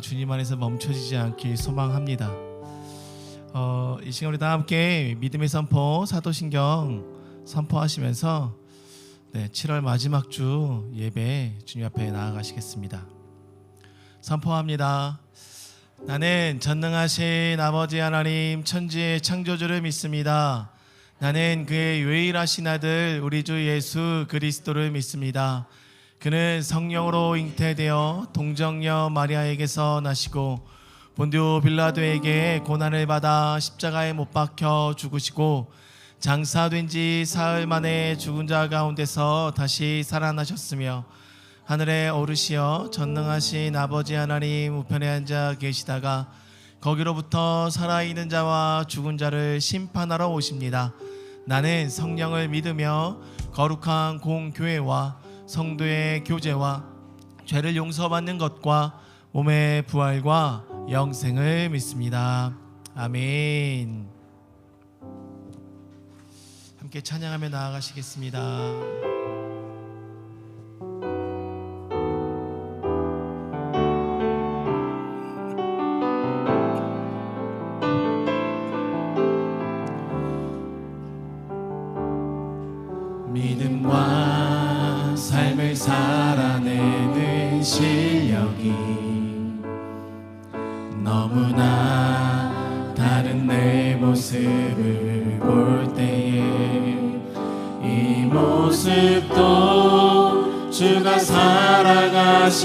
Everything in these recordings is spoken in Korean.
주님 안에서 멈춰지지 않길 소망합니다. 이 시간 우리 다 함께 믿음의 선포 사도신경 선포하시면서 7월 마지막 주 예배 주님 앞에 나아가시겠습니다. 선포합니다. 나는 전능하신 아버지 하나님 천지의 창조주를 믿습니다. 나는 그의 유일하신 아들 우리 주 예수 그리스도를 믿습니다. 그는 성령으로 잉태되어 동정녀 마리아에게서 나시고 본디오 빌라도에게 고난을 받아 십자가에 못 박혀 죽으시고 장사된 지 사흘 만에 죽은 자 가운데서 다시 살아나셨으며 하늘에 오르시어 전능하신 아버지 하나님 우편에 앉아 계시다가 거기로부터 살아있는 자와 죽은 자를 심판하러 오십니다. 나는 성령을 믿으며 거룩한 공교회와 성도의 교제와 죄를 용서받는 것과 몸의 부활과 영생을 믿습니다. 아멘. 함께 찬양하며 나아가시겠습니다. 믿음과 삶을 살아내는 실력이 너무나 다른 내 모습을 볼 때에 이 모습도 주가 살아가실까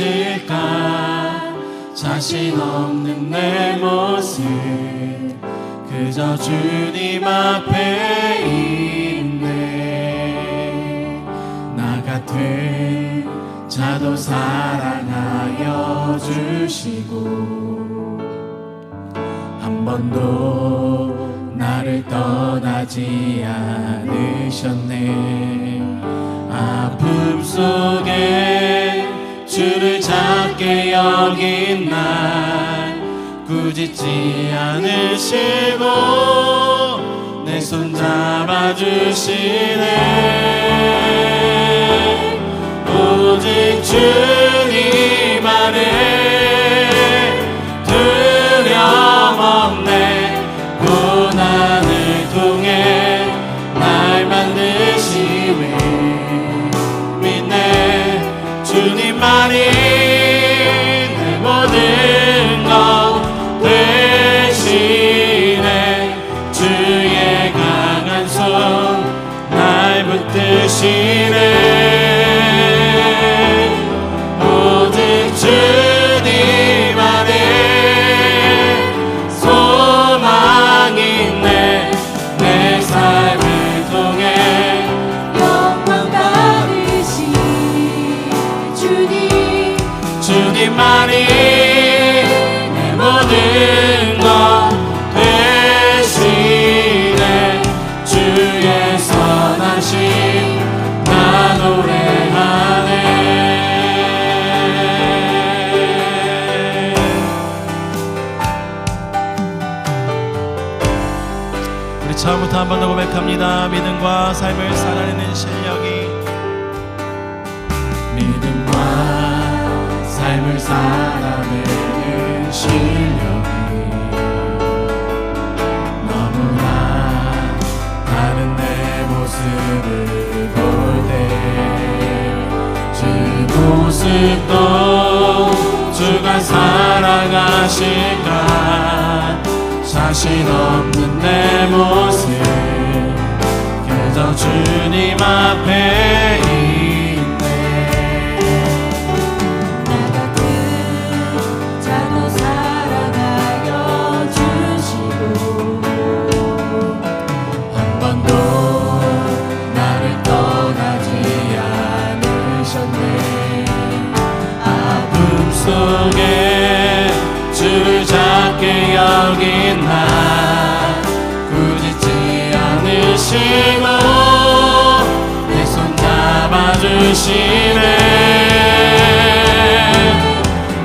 자신 없는 내 모습 그저 주님 앞에 있네. 나 같은 자도 사랑하여 주시고 한 번도 나를 떠나지 않으셨네. 아픔 속에 주를 작게 여긴 날 꾸짖지 않으시고 내 손 잡아주시네. 오직 주님 안에 두려움 없네. 고난을 통해 날 만드시네. 믿네. 주님만이 내 모든 것 되시네. 주의 강한 손 날 붙드시네. 오직 주님 안에 소망이 있네. 내 삶을 통해 영광 받으신 주님, 주님만이 내 모든 것 되시네. 주의 선하심 나 노래하네. 우리 처음부터 한 번 더 고백합니다. 믿음과 삶을 살아내는 실력이 믿음과 삶을 살아내는 실력이 너무나 다른 내 모습을 볼 때 주 모습도 주가 살아가실까 자신 없는 내 모습 그저 주님 앞에 있네. 나 같은 자도 사랑하여 주시고 한 번도 나를 떠나지 않으셨네. 아픔 속에 주를 작게 여긴 날 꾸짖지 않으시고 내 손 잡아주시네.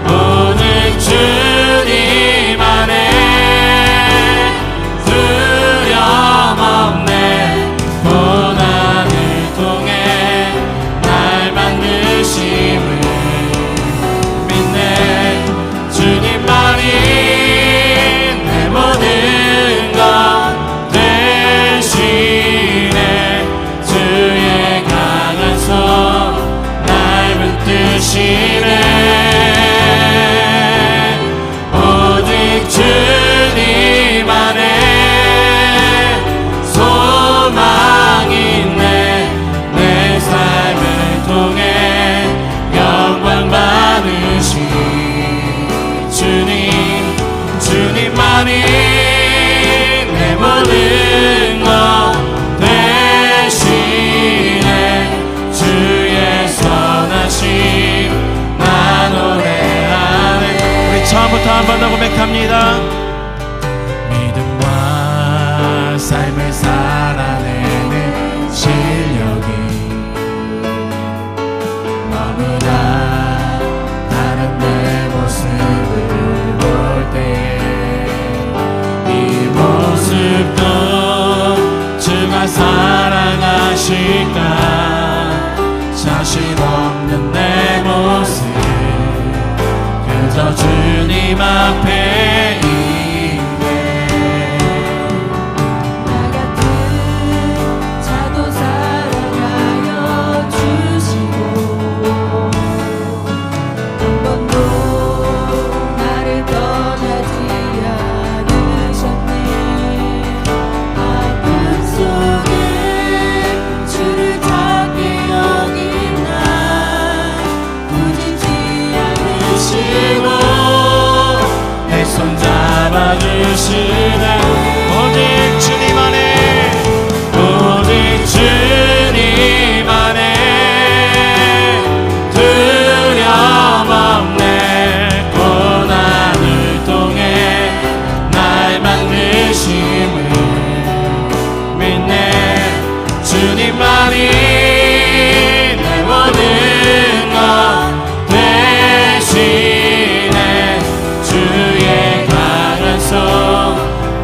오직 주님 안에 두려움 없네. 고난을 통해 날 만드심을 믿네. 주 처음부터 한 번 더 고백합니다. 믿음과 삶을 살아내는 실력이 너무나 다른 내 모습을 볼 때에 이 모습도 주가 사랑하실까 자신 없는 내 모습 그저 주님 앞에 있네. 나 같은 자도 사랑하여 주시고 한 번도 나를 떠나지 않으셨네. 아픔 속에 주를 찾게 여긴 나 부지지 않으시고 내 손 잡아주시네. 오직 주님 안에 오직 주님 안에 두려움 없네. 고난을 통해 날 만드심을 믿네. 주님만이 내 모든 것 대신에 주의 강한 손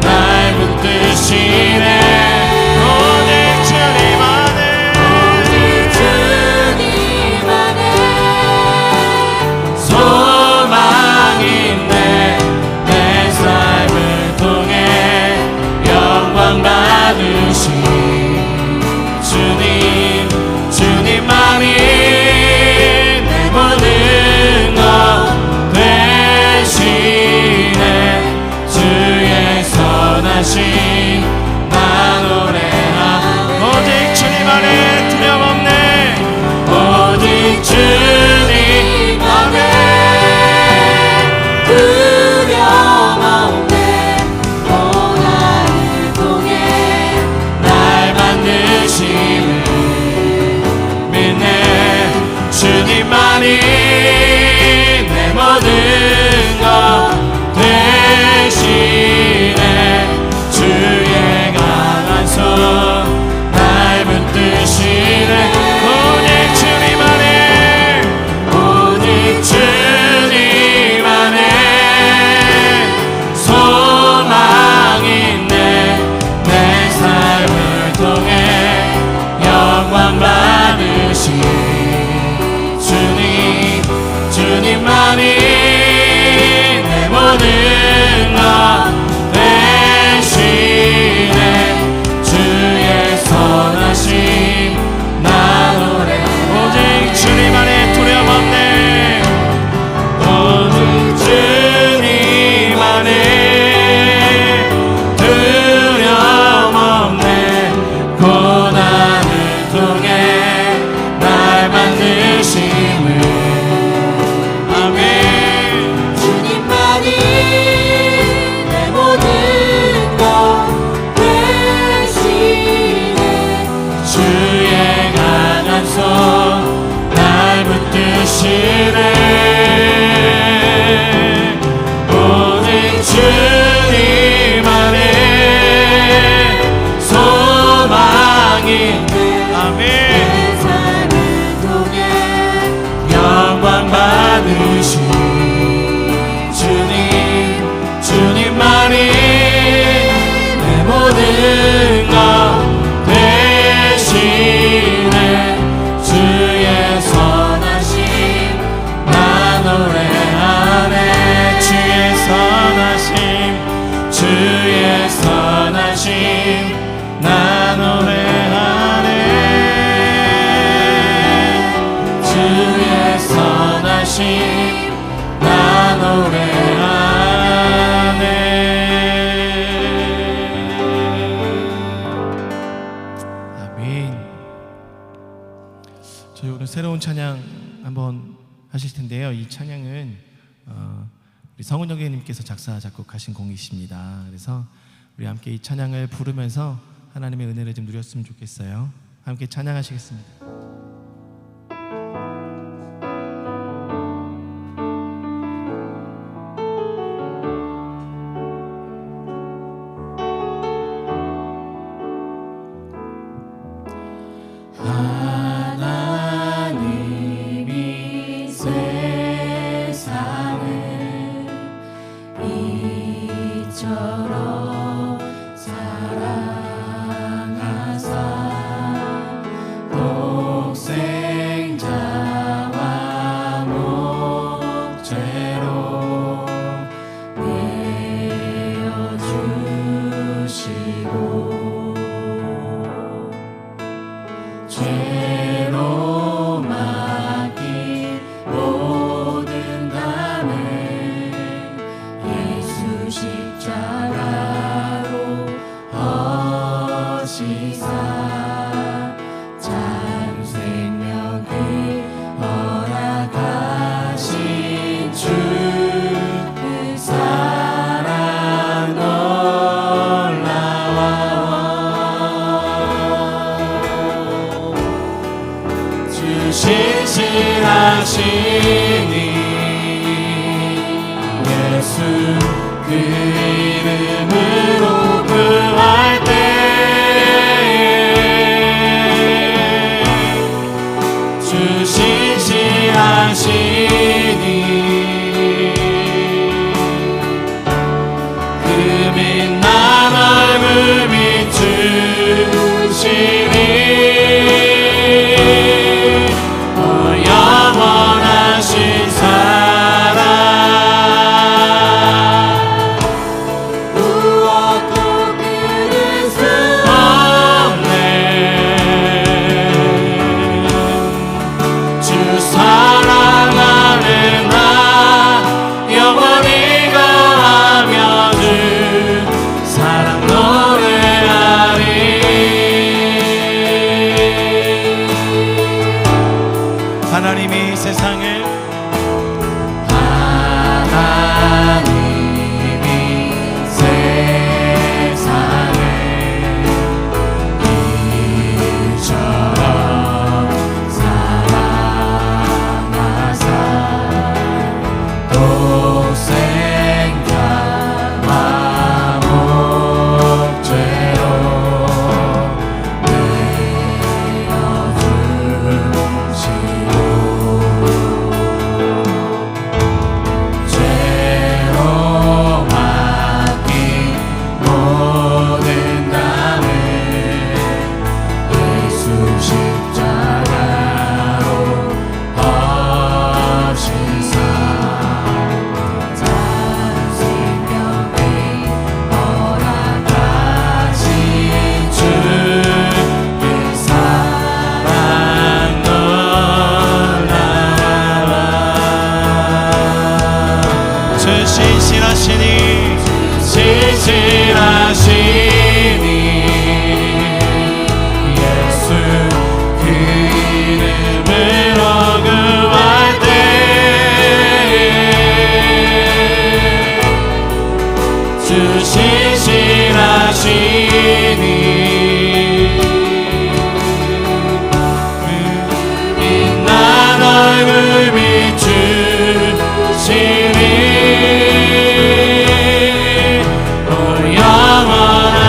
날 붙드시네. 오직 주님 안에 오직 주님 안에 소망이 있네. 내 삶을 통해 영광 받으신 주님 주님만이 내 모든 것 대신에 주의 선하심 나 노래하네. 오직 주님 안에 두려움 없네. 오직 주님 안에 두려움 없네. 고난을 통해 날 만드심을 믿네. 주님만이 내 모든 것 대신에 주의 강한 손 날 붙드시네. 오직 주님 안에 오직 주님 안에 소망이 있네. 내 삶을 통해 영광 받으신 주님 주님만이 내 모든 것 대신에 주의 선하심 나 노래. 오직 주님 안에 두려움 없네. 오직 주님 안에 두려움 없네. 고난을 통해 날 만드심을 아멘. 주님만이 내 모든 것 대신에 주의 강한 손 날 붙드시네. 오직 주님 안에 소망이 있네. 아멘. 내 삶을 통해 영광 받으신 주님 주님만이 내 모든 것 대신에 주의 선하심 나 노래하네. 주의 선하심 주의 선하심 나 노래하네. 주의 선하심 나 노래하네. 아멘. 저희 오늘 새로운 찬양 한번 하실 텐데요. 이 찬양은 우리 성은영 교님께서 작사 작곡하신 곡이십니다. 그래서 우리 함께 이 찬양을 부르면서 하나님의 은혜를 좀 누렸으면 좋겠어요. 함께 찬양하시겠습니다. 이처럼 사랑하사 독생자와 목죄로 내어주시고 죄로 맡긴 모든 담을 예수 십자가로 허시사 참 생명을 허락하신 주 그 사랑 놀라워 주 신실하시니 예수 그 이름으로 구할 때 주 신실하시니 그 빛난 얼굴 비추시니 영원하신 사랑 무엇도 끊을 수 없네 주 사랑하는 나 영원히 거하며 주 사랑 노래하리 하나님이 세상을 이처럼 사랑하사 독생자와 목죄로 내어주시고 죄로 맡긴 모든 담을 예수 십자가로 허시사 참 생명을 허락하신 주 그 사랑 놀라워 주 신실하시니 예수 그 이름으로 구할 때 주 신실하시니 빛난 얼굴 비추시니 영원한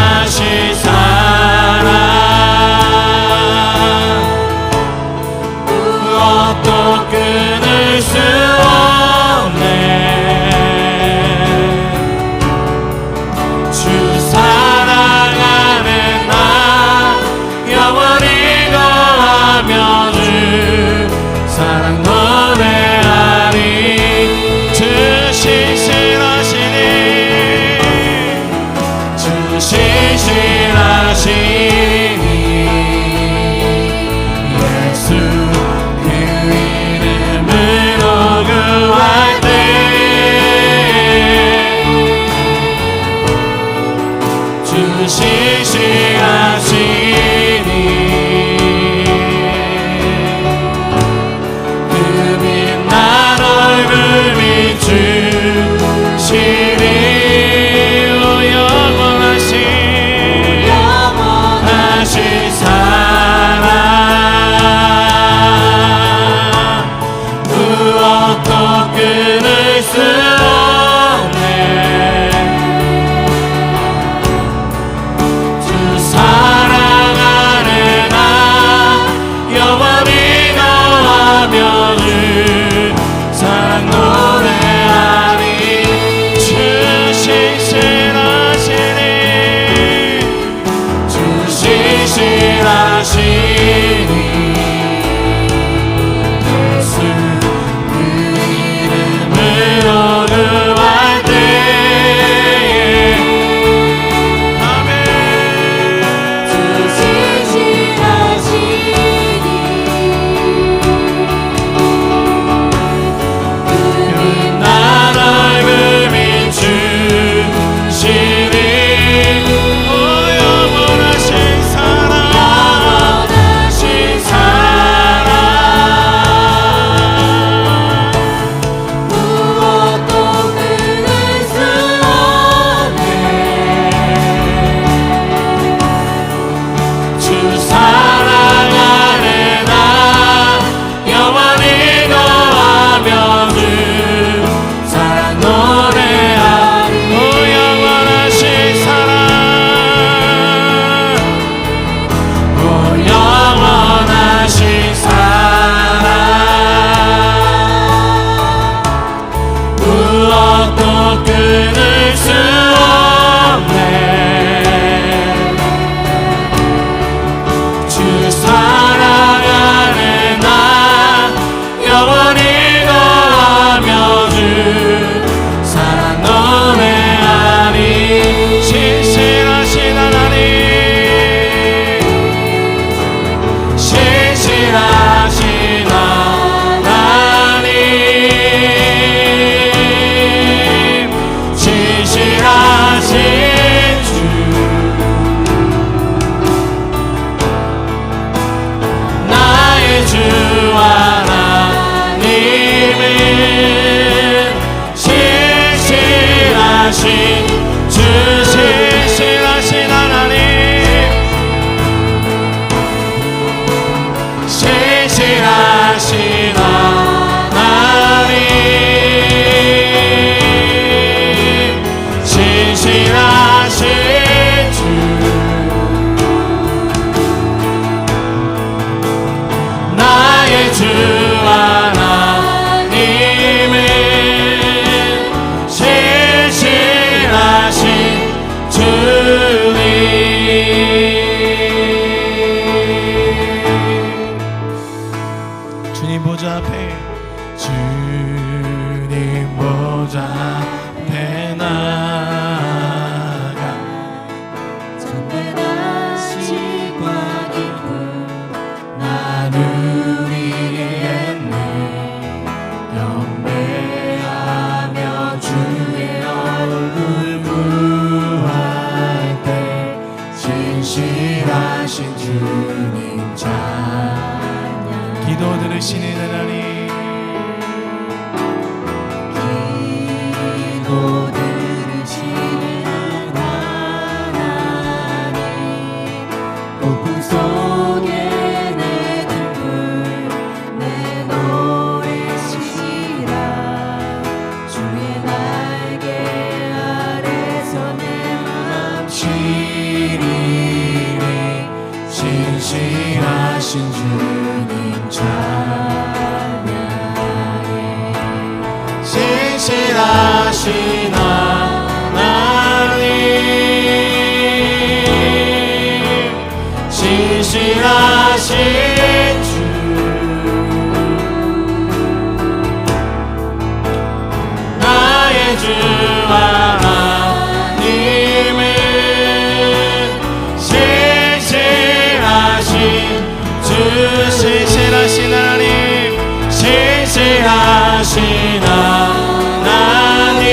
신실하신 하나님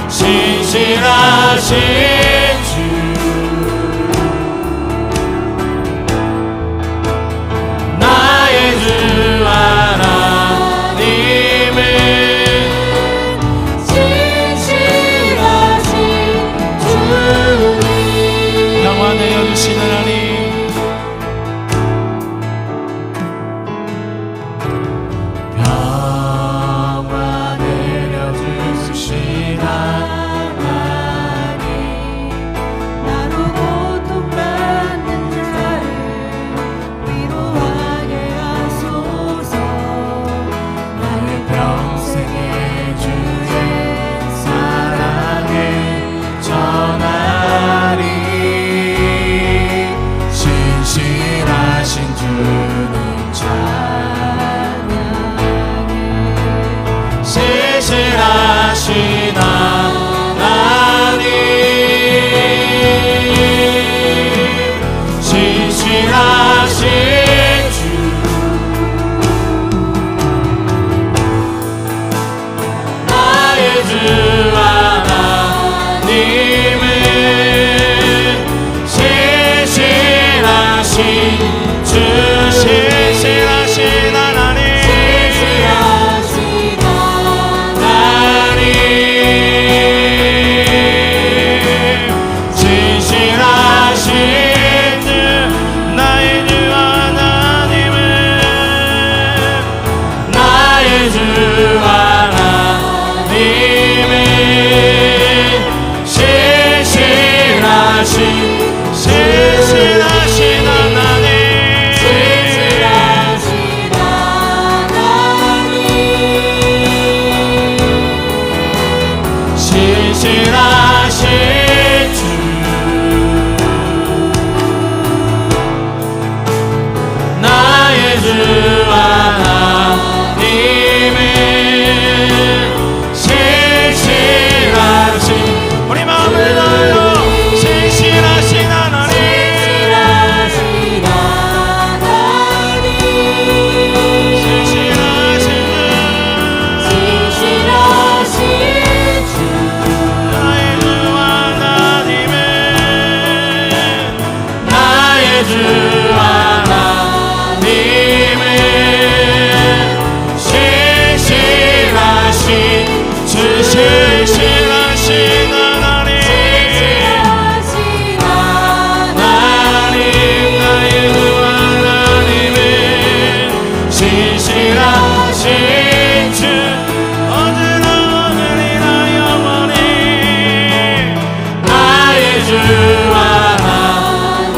신실하신 주 나의 주 하나님은 신실하신 주님 평화 내려주신 하나님 평화 내려주신 하나님 나로 고통받는 자를 위로하게 하소서 나의 평생의 주의 사랑을 전하리 신실하신 주님 찬양해 신실하신 하나님 신실하신 주 나의 주 하나님은 신실하신 주 신실하신 하나님 신실하신 하나님 신실하신 주 나의 주 하나님은 나의 주 하나님은 신실하신 하나님 신실하신 하나님 신실하신 주 나의 주 하나님은 신실하신 우리 마음을 다하여 신실하신 하나님 신실하신 하나님 신실하신 신실하신 주 나의 주 하나님은 나의 주 하나님은 신실하신 주 신실하신 하나님 신실하신 하나님 나의 주 하나님은 신실하신 주 언제나 오늘이나 영원히 나의 주 하나님은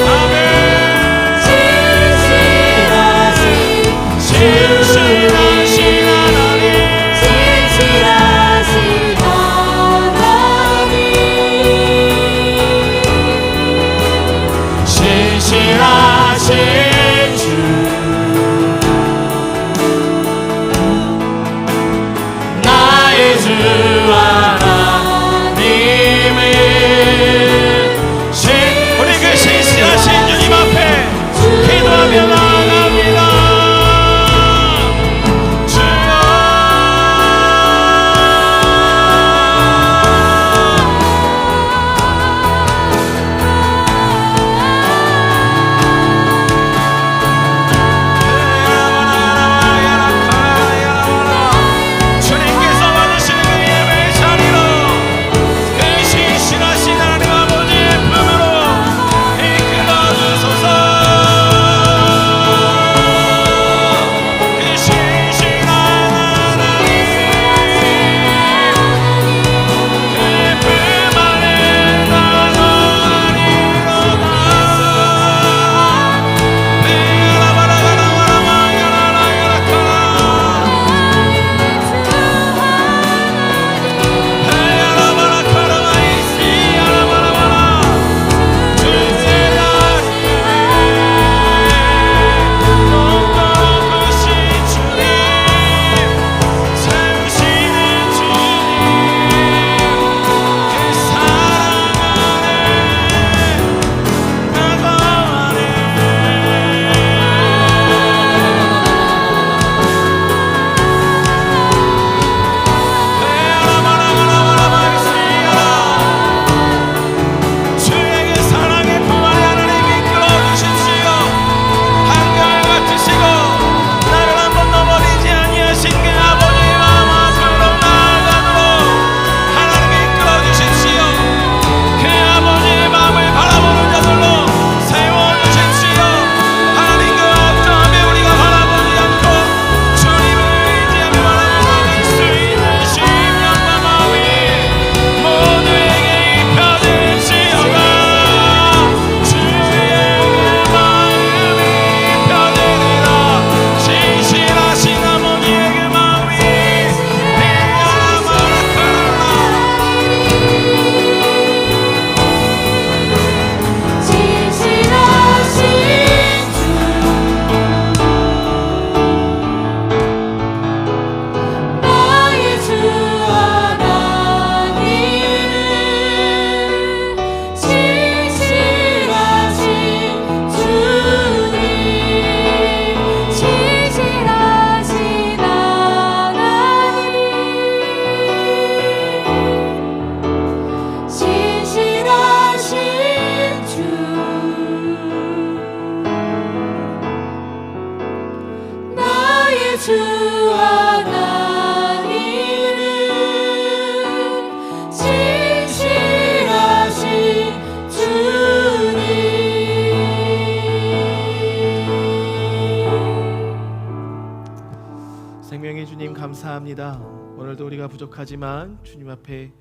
아멘 신실하신 신실하신 하나님 신실하신 하나님 신실하신 주 나의 주 하나님은 우리 그 신실하신 주님 앞에 기도하며 나아갑니다. 주님께서 받으시는 그 예배 감사합니다. 오늘도 우리가 부족하지만 주님 앞에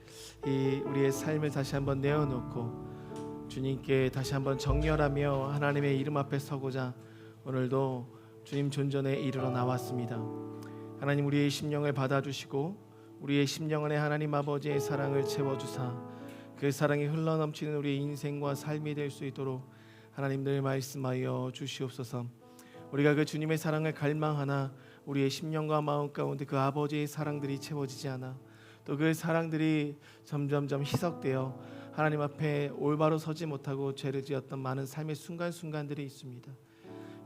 이 우리의 삶을 다시 한번 내어놓고 주님께 다시 한번 정결하며 하나님의 이름 앞에 서고자 오늘도 주님 존전에 이르러 나왔습니다. 하나님, 우리의 심령을 받아주시고 우리의 심령 안에 하나님 아버지의 사랑을 채워주사 그 사랑이 흘러넘치는 우리의 인생과 삶이 될 수 있도록 하나님 늘 말씀하여 주시옵소서. 우리가 그 주님의 사랑을 갈망하나 우리의 심령과 마음 가운데 그 아버지의 사랑들이 채워지지 않아 또 그 사랑들이 점점점 희석되어 하나님 앞에 올바로 서지 못하고 죄를 지었던 많은 삶의 순간순간들이 있습니다.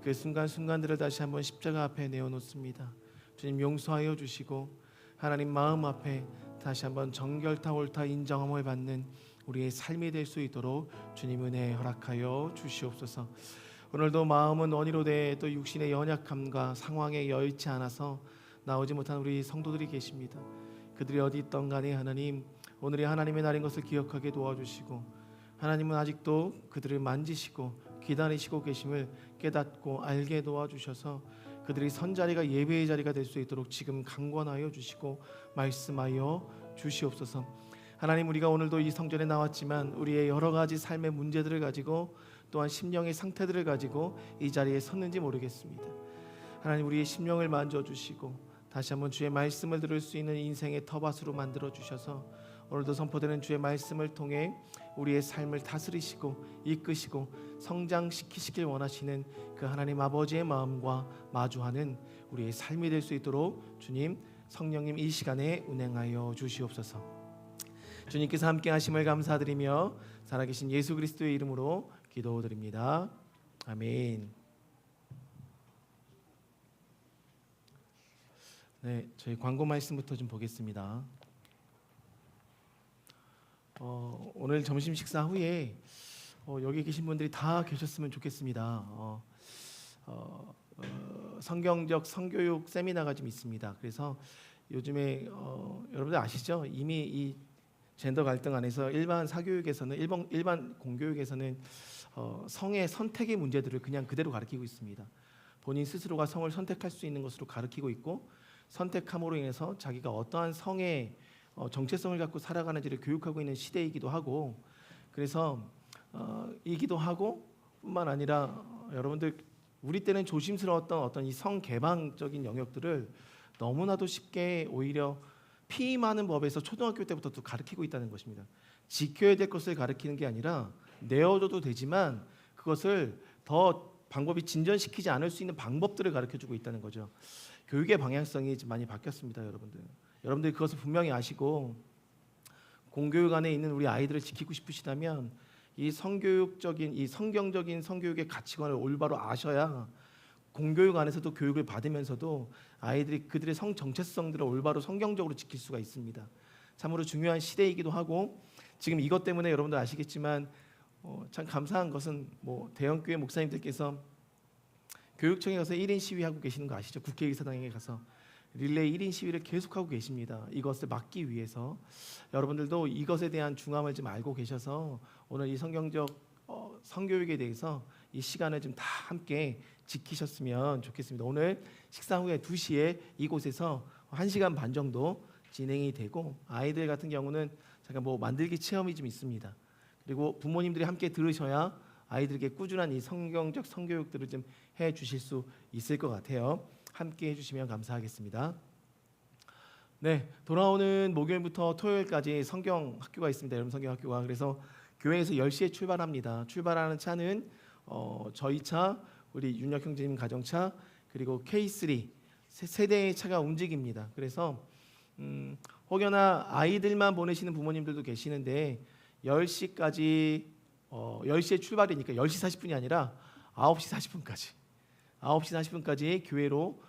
그 순간순간들을 다시 한번 십자가 앞에 내어놓습니다. 주님, 용서하여 주시고 하나님 마음 앞에 다시 한번 정결타 옳다 인정함을 받는 우리의 삶이 될 수 있도록 주님 은혜 허락하여 주시옵소서. 오늘도 마음은 원이로 돼 또 육신의 연약함과 상황에 여의치 않아서 나오지 못한 우리 성도들이 계십니다. 그들이 어디 있던 간에 하나님, 오늘이 하나님의 날인 것을 기억하게 도와주시고 하나님은 아직도 그들을 만지시고 기다리시고 계심을 깨닫고 알게 도와주셔서 그들이 선자리가 예배의 자리가 될 수 있도록 지금 강권하여 주시고 말씀하여 주시옵소서. 하나님, 우리가 오늘도 이 성전에 나왔지만 우리의 여러 가지 삶의 문제들을 가지고 또한 심령의 상태들을 가지고 이 자리에 섰는지 모르겠습니다. 하나님, 우리의 심령을 만져주시고 다시 한번 주의 말씀을 들을 수 있는 인생의 터밭으로 만들어 주셔서 오늘도 선포되는 주의 말씀을 통해 우리의 삶을 다스리시고 이끄시고 성장시키시길 원하시는 그 하나님 아버지의 마음과 마주하는 우리의 삶이 될 수 있도록 주님, 성령님 이 시간에 운행하여 주시옵소서. 주님께서 함께 하심을 감사드리며 살아계신 예수 그리스도의 이름으로 기도드립니다. 아멘. 네, 저희 광고 말씀부터 좀 보겠습니다. 오늘 점심 식사 후에 여기 계신 분들이 다 계셨으면 좋겠습니다. 성경적 성교육 세미나가 좀 있습니다. 그래서 요즘에 여러분들 아시죠? 이미 이 젠더 갈등 안에서 일반 사교육에서는 일반 공교육에서는 성의 선택의 문제들을 그냥 그대로 가르치고 있습니다. 본인 스스로가 성을 선택할 수 있는 것으로 가르치고 있고 선택함으로 인해서 자기가 어떠한 성의 정체성을 갖고 살아가는지를 교육하고 있는 시대이기도 하고 그래서 이기도 하고 뿐만 아니라 여러분들 우리 때는 조심스러웠던 어떤 이 성 개방적인 영역들을 너무나도 쉽게 오히려 피임하는 법에서 초등학교 때부터 또 가르치고 있다는 것입니다. 지켜야 될 것을 가르치는 게 아니라 내어줘도 되지만 그것을 더 방법이 진전시키지 않을 수 있는 방법들을 가르쳐주고 있다는 거죠. 교육의 방향성이 좀 많이 바뀌었습니다, 여러분들. 여러분들이 그것을 분명히 아시고 공교육 안에 있는 우리 아이들을 지키고 싶으시다면 이 성교육적인 이 성경적인 성교육의 가치관을 올바로 아셔야 공교육 안에서도 교육을 받으면서도 아이들이 그들의 성 정체성들을 올바로 성경적으로 지킬 수가 있습니다. 참으로 중요한 시대이기도 하고 지금 이것 때문에 여러분들 아시겠지만 참 감사한 것은 대형교회 목사님들께서 교육청에 가서 1인 시위하고 계시는 거 아시죠? 국회의사당에 가서 릴레이 1인 시위를 계속하고 계십니다. 이것을 막기 위해서 여러분들도 이것에 대한 중함을 좀 알고 계셔서 오늘 이 성경적 성교육에 대해서 이 시간을 좀 다 함께 지키셨으면 좋겠습니다. 오늘 식사 후에 2시에 이곳에서 1시간 반 정도 진행이 되고 아이들 같은 경우는 잠깐 만들기 체험이 좀 있습니다. 그리고 부모님들이 함께 들으셔야 아이들에게 꾸준한 이 성경적 성교육들을 좀 해주실 수 있을 것 같아요. 함께 해주시면 감사하겠습니다. 네, 돌아오는 목요일부터 토요일까지 성경 학교가 있습니다. 여러분 성경 학교가. 그래서 교회에서 10시에 출발합니다. 출발하는 차는 저희 차, 우리 윤혁 형제님 가정차, 그리고 K3 세 대의 차가 움직입니다. 그래서 혹여나 아이들만 보내시는 부모님들도 계시는데 10시까지 10시에 출발이니까 10시 40분이 아니라 9시 40분까지 교회로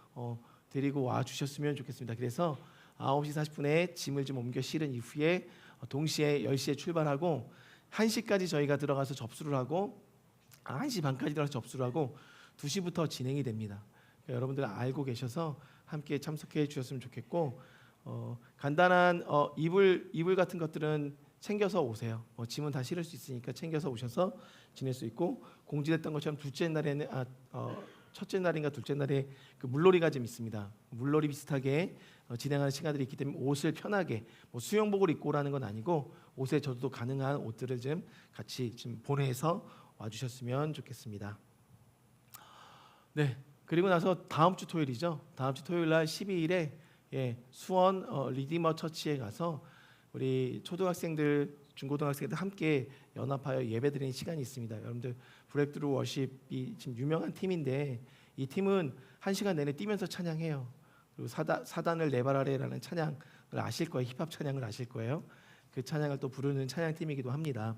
데리고 와 주셨으면 좋겠습니다. 그래서 9시 40분에 짐을 좀 옮겨 실은 이후에 동시에 10시에 출발하고 1시까지 저희가 들어가서 접수를 하고 1시 반까지 들어가서 접수를 하고 2시부터 진행이 됩니다. 그러니까 여러분들 알고 계셔서 함께 참석해 주셨으면 좋겠고 간단한 이불 같은 것들은 챙겨서 오세요. 짐은 다 실을 수 있으니까 챙겨서 오셔서 지낼 수 있고 공지됐던 것처럼 둘째 날에는 첫째 날인가 둘째 날에 그 물놀이가 좀 있습니다. 물놀이 비슷하게 진행하는 시간들이 있기 때문에 옷을 편하게 뭐 수영복을 입고 오라는 건 아니고 옷에 젖어도 가능한 옷들을 좀 같이 좀 보내서 와주셨으면 좋겠습니다. 네, 그리고 나서 다음 주 토요일이죠. 다음 주 토요일 날 12일에 수원 리디머 처치에 가서 우리 초등학생들, 중고등학생들 함께 연합하여 예배드리는 시간이 있습니다. 여러분들 브레이크트루 워십이 지금 유명한 팀인데 이 팀은 1시간 내내 뛰면서 찬양해요. 그리고 사단을 내발하래라는 찬양을 아실 거예요. 힙합 찬양을 아실 거예요. 그 찬양을 또 부르는 찬양팀이기도 합니다.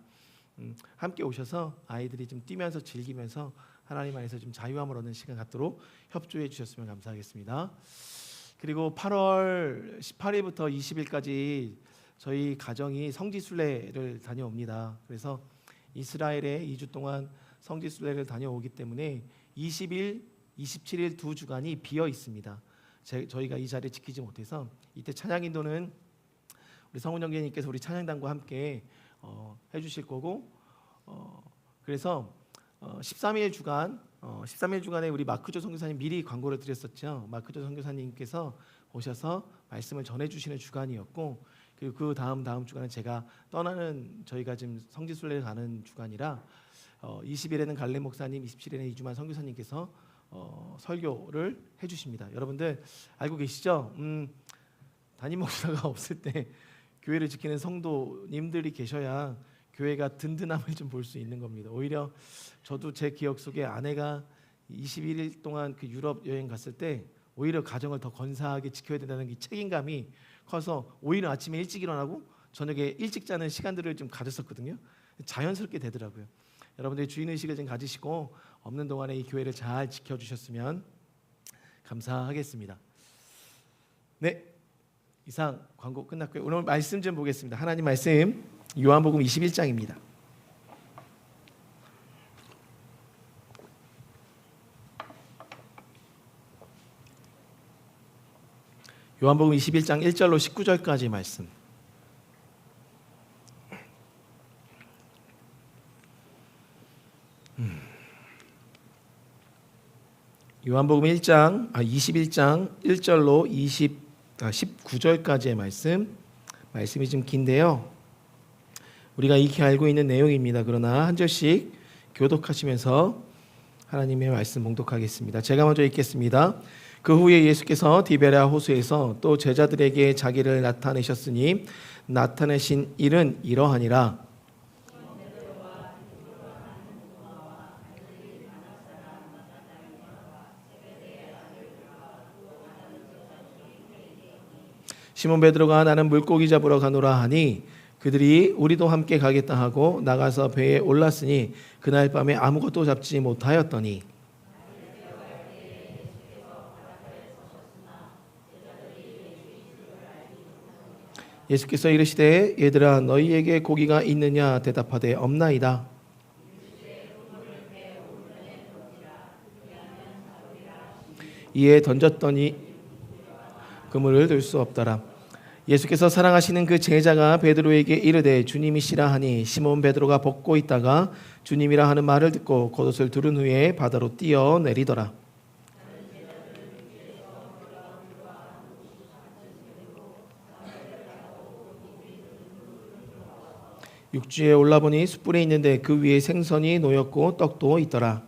함께 오셔서 아이들이 좀 뛰면서 즐기면서 하나님 안에서 좀 자유함을 얻는 시간 갖도록 협조해 주셨으면 감사하겠습니다. 그리고 8월 18일부터 20일까지 저희 가정이 성지순례를 다녀옵니다. 그래서 이스라엘에 2주 동안 성지순례를 다녀오기 때문에 20일, 27일 두 주간이 비어 있습니다. 저희가 이 자리를 지키지 못해서 이때 찬양 인도는 우리 성훈 형제님께서 우리 찬양단과 함께 해주실 거고 그래서 13일 주간에 우리 마크조 선교사님 미리 광고를 드렸었죠. 마크조 선교사님께서 오셔서 말씀을 전해주시는 주간이었고 그리고 그 다음 주간은 제가 떠나는 저희가 지금 성지순례를 가는 주간이라 20일에는 갈래 목사님, 27일에는 이주만 선교사님께서 설교를 해주십니다. 여러분들 알고 계시죠? 담임 목사가 없을 때 교회를 지키는 성도님들이 계셔야 교회가 든든함을 좀 볼 수 있는 겁니다. 오히려 저도 제 기억 속에 아내가 21일 동안 그 유럽 여행 갔을 때 오히려 가정을 더 건사하게 지켜야 된다는 이 책임감이 커서 오히려 아침에 일찍 일어나고 저녁에 일찍 자는 시간들을 좀 가졌었거든요. 자연스럽게 되더라고요. 여러분들이 주인의식을 좀 가지시고 없는 동안에 이 교회를 잘 지켜주셨으면 감사하겠습니다. 네, 이상 광고 끝났고요. 오늘 말씀 좀 보겠습니다. 하나님 말씀 요한복음 21장입니다. 요한복음 21장 1절로 19절까지 말씀. 요한복음 21장 1절로 19절까지의 말씀이 좀 긴데요. 우리가 익히 알고 있는 내용입니다. 그러나 한 절씩 교독하시면서 하나님의 말씀 봉독하겠습니다. 제가 먼저 읽겠습니다. 그 후에 예수께서 디베랴 호수에서 또 제자들에게 자기를 나타내셨으니 나타내신 일은 이러하니라. 시몬 베드로가 나는 물고기 잡으러 가노라 하니 그들이 우리도 함께 가겠다 하고 나가서 배에 올랐으니 그날 밤에 아무것도 잡지 못하였더니 예수께서 이르시되 얘들아 너희에게 고기가 있느냐 대답하되 없나이다. 이에 던졌더니 그물을 들 수 없더라. 예수께서 사랑하시는 그 제자가 베드로에게 이르되 주님이시라 하니 시몬 베드로가 벗고 있다가 주님이라 하는 말을 듣고 겉옷을 두른 후에 바다로 뛰어내리더라. 육지에 올라보니 숯불이 있는데 그 위에 생선이 놓였고 떡도 있더라.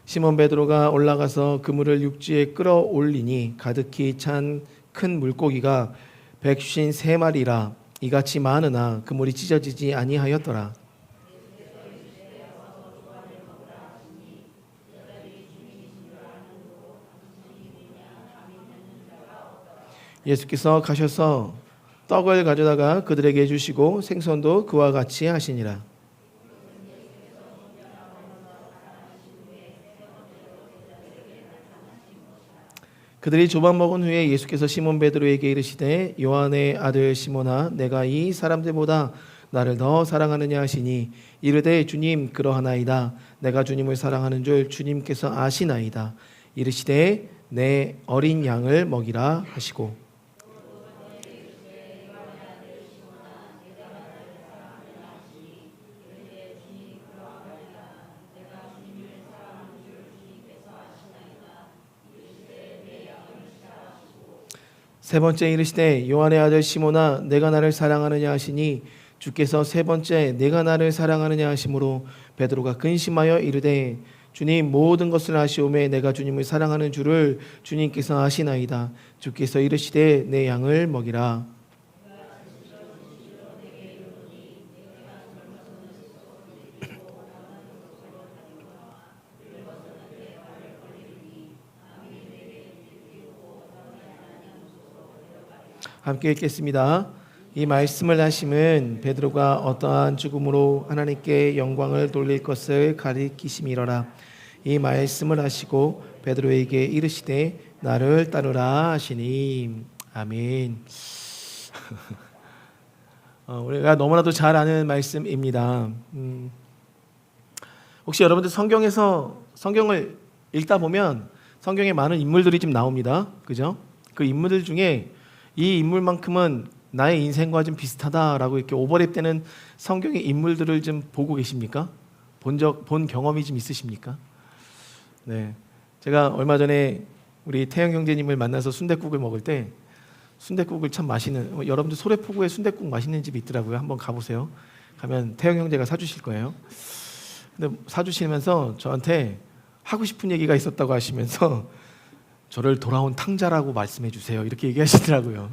시몬 베드로가 올라가서 그물을 육지에 끌어올리니 가득히 찬 큰 물고기가 153마리라 이같이 많으나 그물이 찢어지지 아니하였더라. 예수께서 가셔서 떡을 가져다가 그들에게 주시고 생선도 그와 같이 하시니라. 그들이 조반 먹은 후에 예수께서 시몬 베드로에게 이르시되 요한의 아들 시몬아 내가 이 사람들보다 나를 더 사랑하느냐 하시니 이르되 주님 그러하나이다. 내가 주님을 사랑하는 줄 주님께서 아시나이다. 이르시되 내 어린 양을 먹이라 하시고 세 번째 이르시되 요한의 아들 시몬아 내가 나를 사랑하느냐 하시니 주께서 세 번째 내가 나를 사랑하느냐 하심으로 베드로가 근심하여 이르되 주님 모든 것을 아시오매 내가 주님을 사랑하는 줄을 주님께서 아시나이다. 주께서 이르시되 내 양을 먹이라. 함께 읽겠습니다. 이 말씀을 하심은 베드로가 어떠한 죽음으로 하나님께 영광을 돌릴 것을 가리키심이로라. 이 말씀을 하시고 베드로에게 이르시되 나를 따르라 하시니. 아멘. 우리가 너무나도 잘 아는 말씀입니다. 혹시 여러분들 성경을 읽다 보면 성경에 많은 인물들이 좀 나옵니다. 그죠? 그 인물들 중에 이 인물만큼은 나의 인생과 좀 비슷하다라고 이렇게 오버랩되는 성경의 인물들을 좀 보고 계십니까? 본 경험이 좀 있으십니까? 네, 제가 얼마 전에 우리 태영 형제님을 만나서 순댓국을 먹을 때 순댓국을 참 맛있는, 여러분들 소래포구에 순댓국 맛있는 집이 있더라고요. 한번 가보세요. 가면 태영 형제가 사주실 거예요. 근데 사주시면서 저한테 하고 싶은 얘기가 있었다고 하시면서 저를 돌아온 탕자라고 말씀해 주세요. 이렇게 얘기하시더라고요.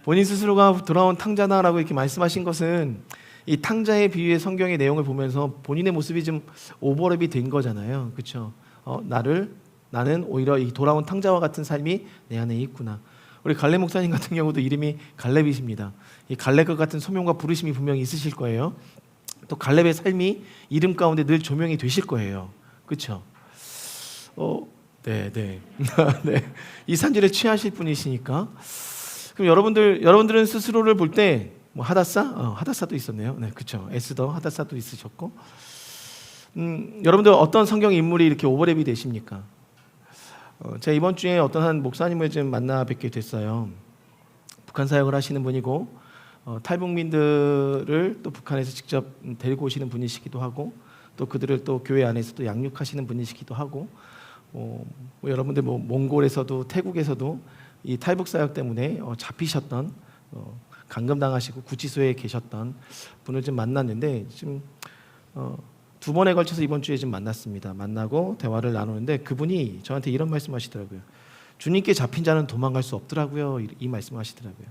본인 스스로가 돌아온 탕자다라고 이렇게 말씀하신 것은 이 탕자의 비유의 성경의 내용을 보면서 본인의 모습이 좀 오버랩이 된 거잖아요. 그렇죠? 나는 오히려 이 돌아온 탕자와 같은 삶이 내 안에 있구나. 우리 갈렙 목사님 같은 경우도 이름이 갈렙이십니다. 이 갈렙과 같은 소명과 부르심이 분명히 있으실 거예요. 또 갈렙의 삶이 이름 가운데 늘 조명이 되실 거예요. 그렇죠? 네. 네. 이 산지를 취하실 분이시니까. 그럼 여러분들은 스스로를 볼 때 뭐 하다사? 하다사도 있었네요. 네, 그렇죠. 에스더 하다사도 있으셨고. 여러분들 어떤 성경 인물이 이렇게 오버랩이 되십니까? 제가 이번 주에 어떤 한 목사님을 좀 만나 뵙게 됐어요. 북한 사역을 하시는 분이고 탈북민들을 또 북한에서 직접 데리고 오시는 분이시기도 하고 또 그들을 또 교회 안에서 또 양육하시는 분이시기도 하고 여러분들 몽골에서도 태국에서도 이 탈북 사역 때문에 잡히셨던 감금당하시고 구치소에 계셨던 분을 좀 만났는데 지금 두 번에 걸쳐서 이번 주에 좀 만났습니다. 만나고 대화를 나누는데 그분이 저한테 이런 말씀하시더라고요. 주님께 잡힌 자는 도망갈 수 없더라고요. 이 말씀하시더라고요.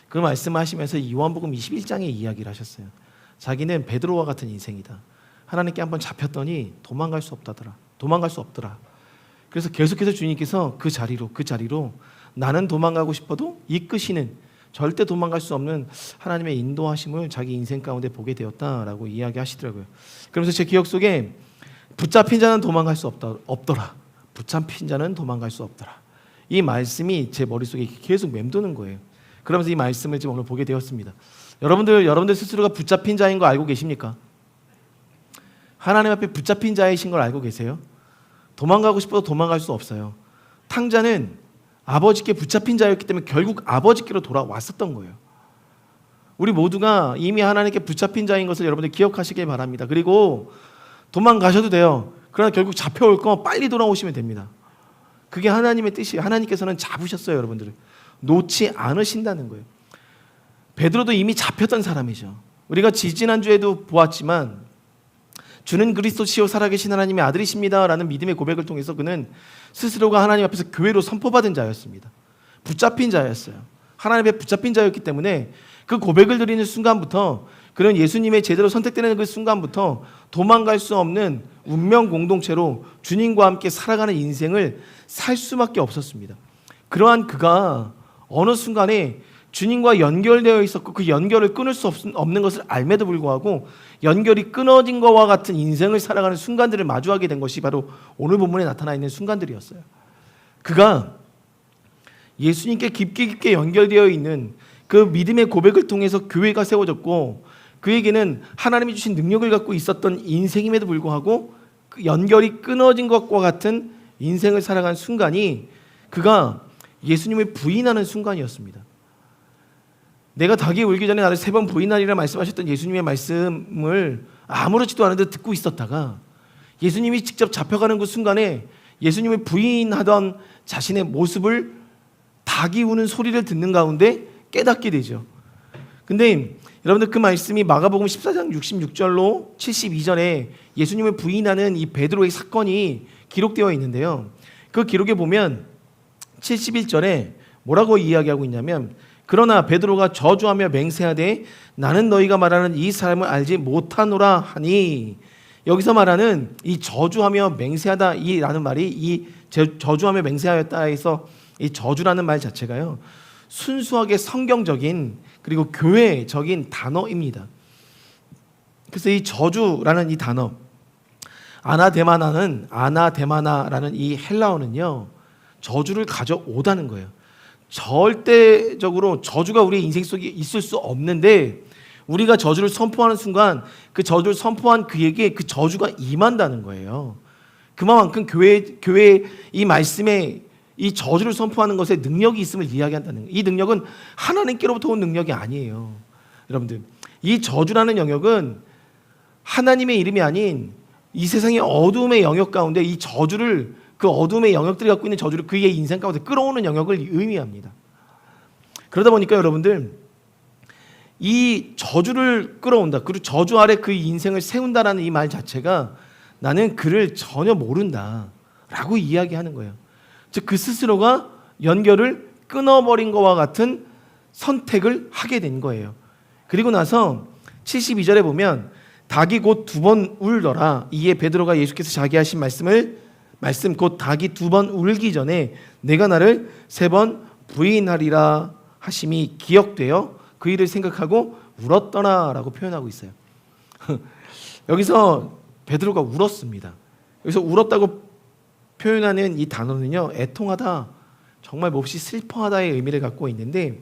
그 말씀하시면서 요한복음 21장의 이야기를 하셨어요. 자기는 베드로와 같은 인생이다. 하나님께 한번 잡혔더니 도망갈 수 없다더라. 도망갈 수 없더라. 그래서 계속해서 주님께서 그 자리로 나는 도망가고 싶어도 이끄시는 절대 도망갈 수 없는 하나님의 인도하심을 자기 인생 가운데 보게 되었다라고 이야기하시더라고요. 그러면서 제 기억 속에 붙잡힌 자는 도망갈 수 없더라. 붙잡힌 자는 도망갈 수 없더라. 이 말씀이 제 머릿속에 계속 맴도는 거예요. 그러면서 이 말씀을 지금 오늘 보게 되었습니다. 여러분들 스스로가 붙잡힌 자인 거 알고 계십니까? 하나님 앞에 붙잡힌 자이신 걸 알고 계세요? 도망가고 싶어도 도망갈 수 없어요. 탕자는 아버지께 붙잡힌 자였기 때문에 결국 아버지께로 돌아왔었던 거예요. 우리 모두가 이미 하나님께 붙잡힌 자인 것을 여러분들 기억하시길 바랍니다. 그리고 도망가셔도 돼요. 그러나 결국 잡혀올 거 빨리 돌아오시면 됩니다. 그게 하나님의 뜻이에요. 하나님께서는 잡으셨어요, 여러분들을. 놓지 않으신다는 거예요. 베드로도 이미 잡혔던 사람이죠. 우리가 지지난주에도 보았지만 주는 그리스도시요 살아계신 하나님의 아들이십니다 라는 믿음의 고백을 통해서 그는 스스로가 하나님 앞에서 교회로 선포받은 자였습니다. 붙잡힌 자였어요. 하나님 앞에 붙잡힌 자였기 때문에 그 고백을 드리는 순간부터 그는 예수님의 제대로 선택되는 그 순간부터 도망갈 수 없는 운명 공동체로 주님과 함께 살아가는 인생을 살 수밖에 없었습니다. 그러한 그가 어느 순간에 주님과 연결되어 있었고 그 연결을 끊을 수 없는 것을 알매도 불구하고 연결이 끊어진 것과 같은 인생을 살아가는 순간들을 마주하게 된 것이 바로 오늘 본문에 나타나 있는 순간들이었어요. 그가 예수님께 깊게 연결되어 있는 그 믿음의 고백을 통해서 교회가 세워졌고 그에게는 하나님이 주신 능력을 갖고 있었던 인생임에도 불구하고 그 연결이 끊어진 것과 같은 인생을 살아가는 순간이 그가 예수님을 부인하는 순간이었습니다. 내가 닭이 울기 전에 나를 3번 부인하리라 말씀하셨던 예수님의 말씀을 아무렇지도 않은 듯 듣고 있었다가 예수님이 직접 잡혀가는 그 순간에 예수님을 부인하던 자신의 모습을 닭이 우는 소리를 듣는 가운데 깨닫게 되죠. 근데 여러분들 그 말씀이 마가복음 14장 66절로 72절에 예수님을 부인하는 이 베드로의 사건이 기록되어 있는데요. 그 기록에 보면 71절에 뭐라고 이야기하고 있냐면, 그러나 베드로가 저주하며 맹세하되 나는 너희가 말하는 이 사람을 알지 못하노라 하니, 여기서 말하는 이 저주하며 맹세하다 이라는 말이 이 저주하며 맹세하였다 해서 이 저주라는 말 자체가요, 순수하게 성경적인 그리고 교회적인 단어입니다. 그래서 이 저주라는 이 단어, 아나데마나라는 이 헬라어는요, 저주를 가져오다는 거예요. 절대적으로 저주가 우리의 인생 속에 있을 수 없는데, 우리가 저주를 선포하는 순간 그 저주를 선포한 그에게 그 저주가 임한다는 거예요. 그만큼 교회 이 말씀에 이 저주를 선포하는 것에 능력이 있음을 이야기한다는 거예요. 이 능력은 하나님께로부터 온 능력이 아니에요. 여러분들, 이 저주라는 영역은 하나님의 이름이 아닌 이 세상의 어둠의 영역 가운데 이 저주를, 그 어둠의 영역들이 갖고 있는 저주를 그의 인생 가운데 끌어오는 영역을 의미합니다. 그러다 보니까 여러분들, 이 저주를 끌어온다, 그리고 저주 아래 그 인생을 세운다라는 이 말 자체가 나는 그를 전혀 모른다 라고 이야기하는 거예요. 즉 그 스스로가 연결을 끊어버린 것과 같은 선택을 하게 된 거예요. 그리고 나서 72절에 보면 닭이 곧 2번 울더라. 이에 베드로가 예수께서 자기 하신 말씀 곧 닭이 2번 울기 전에 내가 나를 3번 부인하리라 하심이 기억되어 그 일을 생각하고 울었더라 라고 표현하고 있어요. 여기서 베드로가 울었습니다. 여기서 울었다고 표현하는 이 단어는요, 애통하다, 정말 몹시 슬퍼하다의 의미를 갖고 있는데,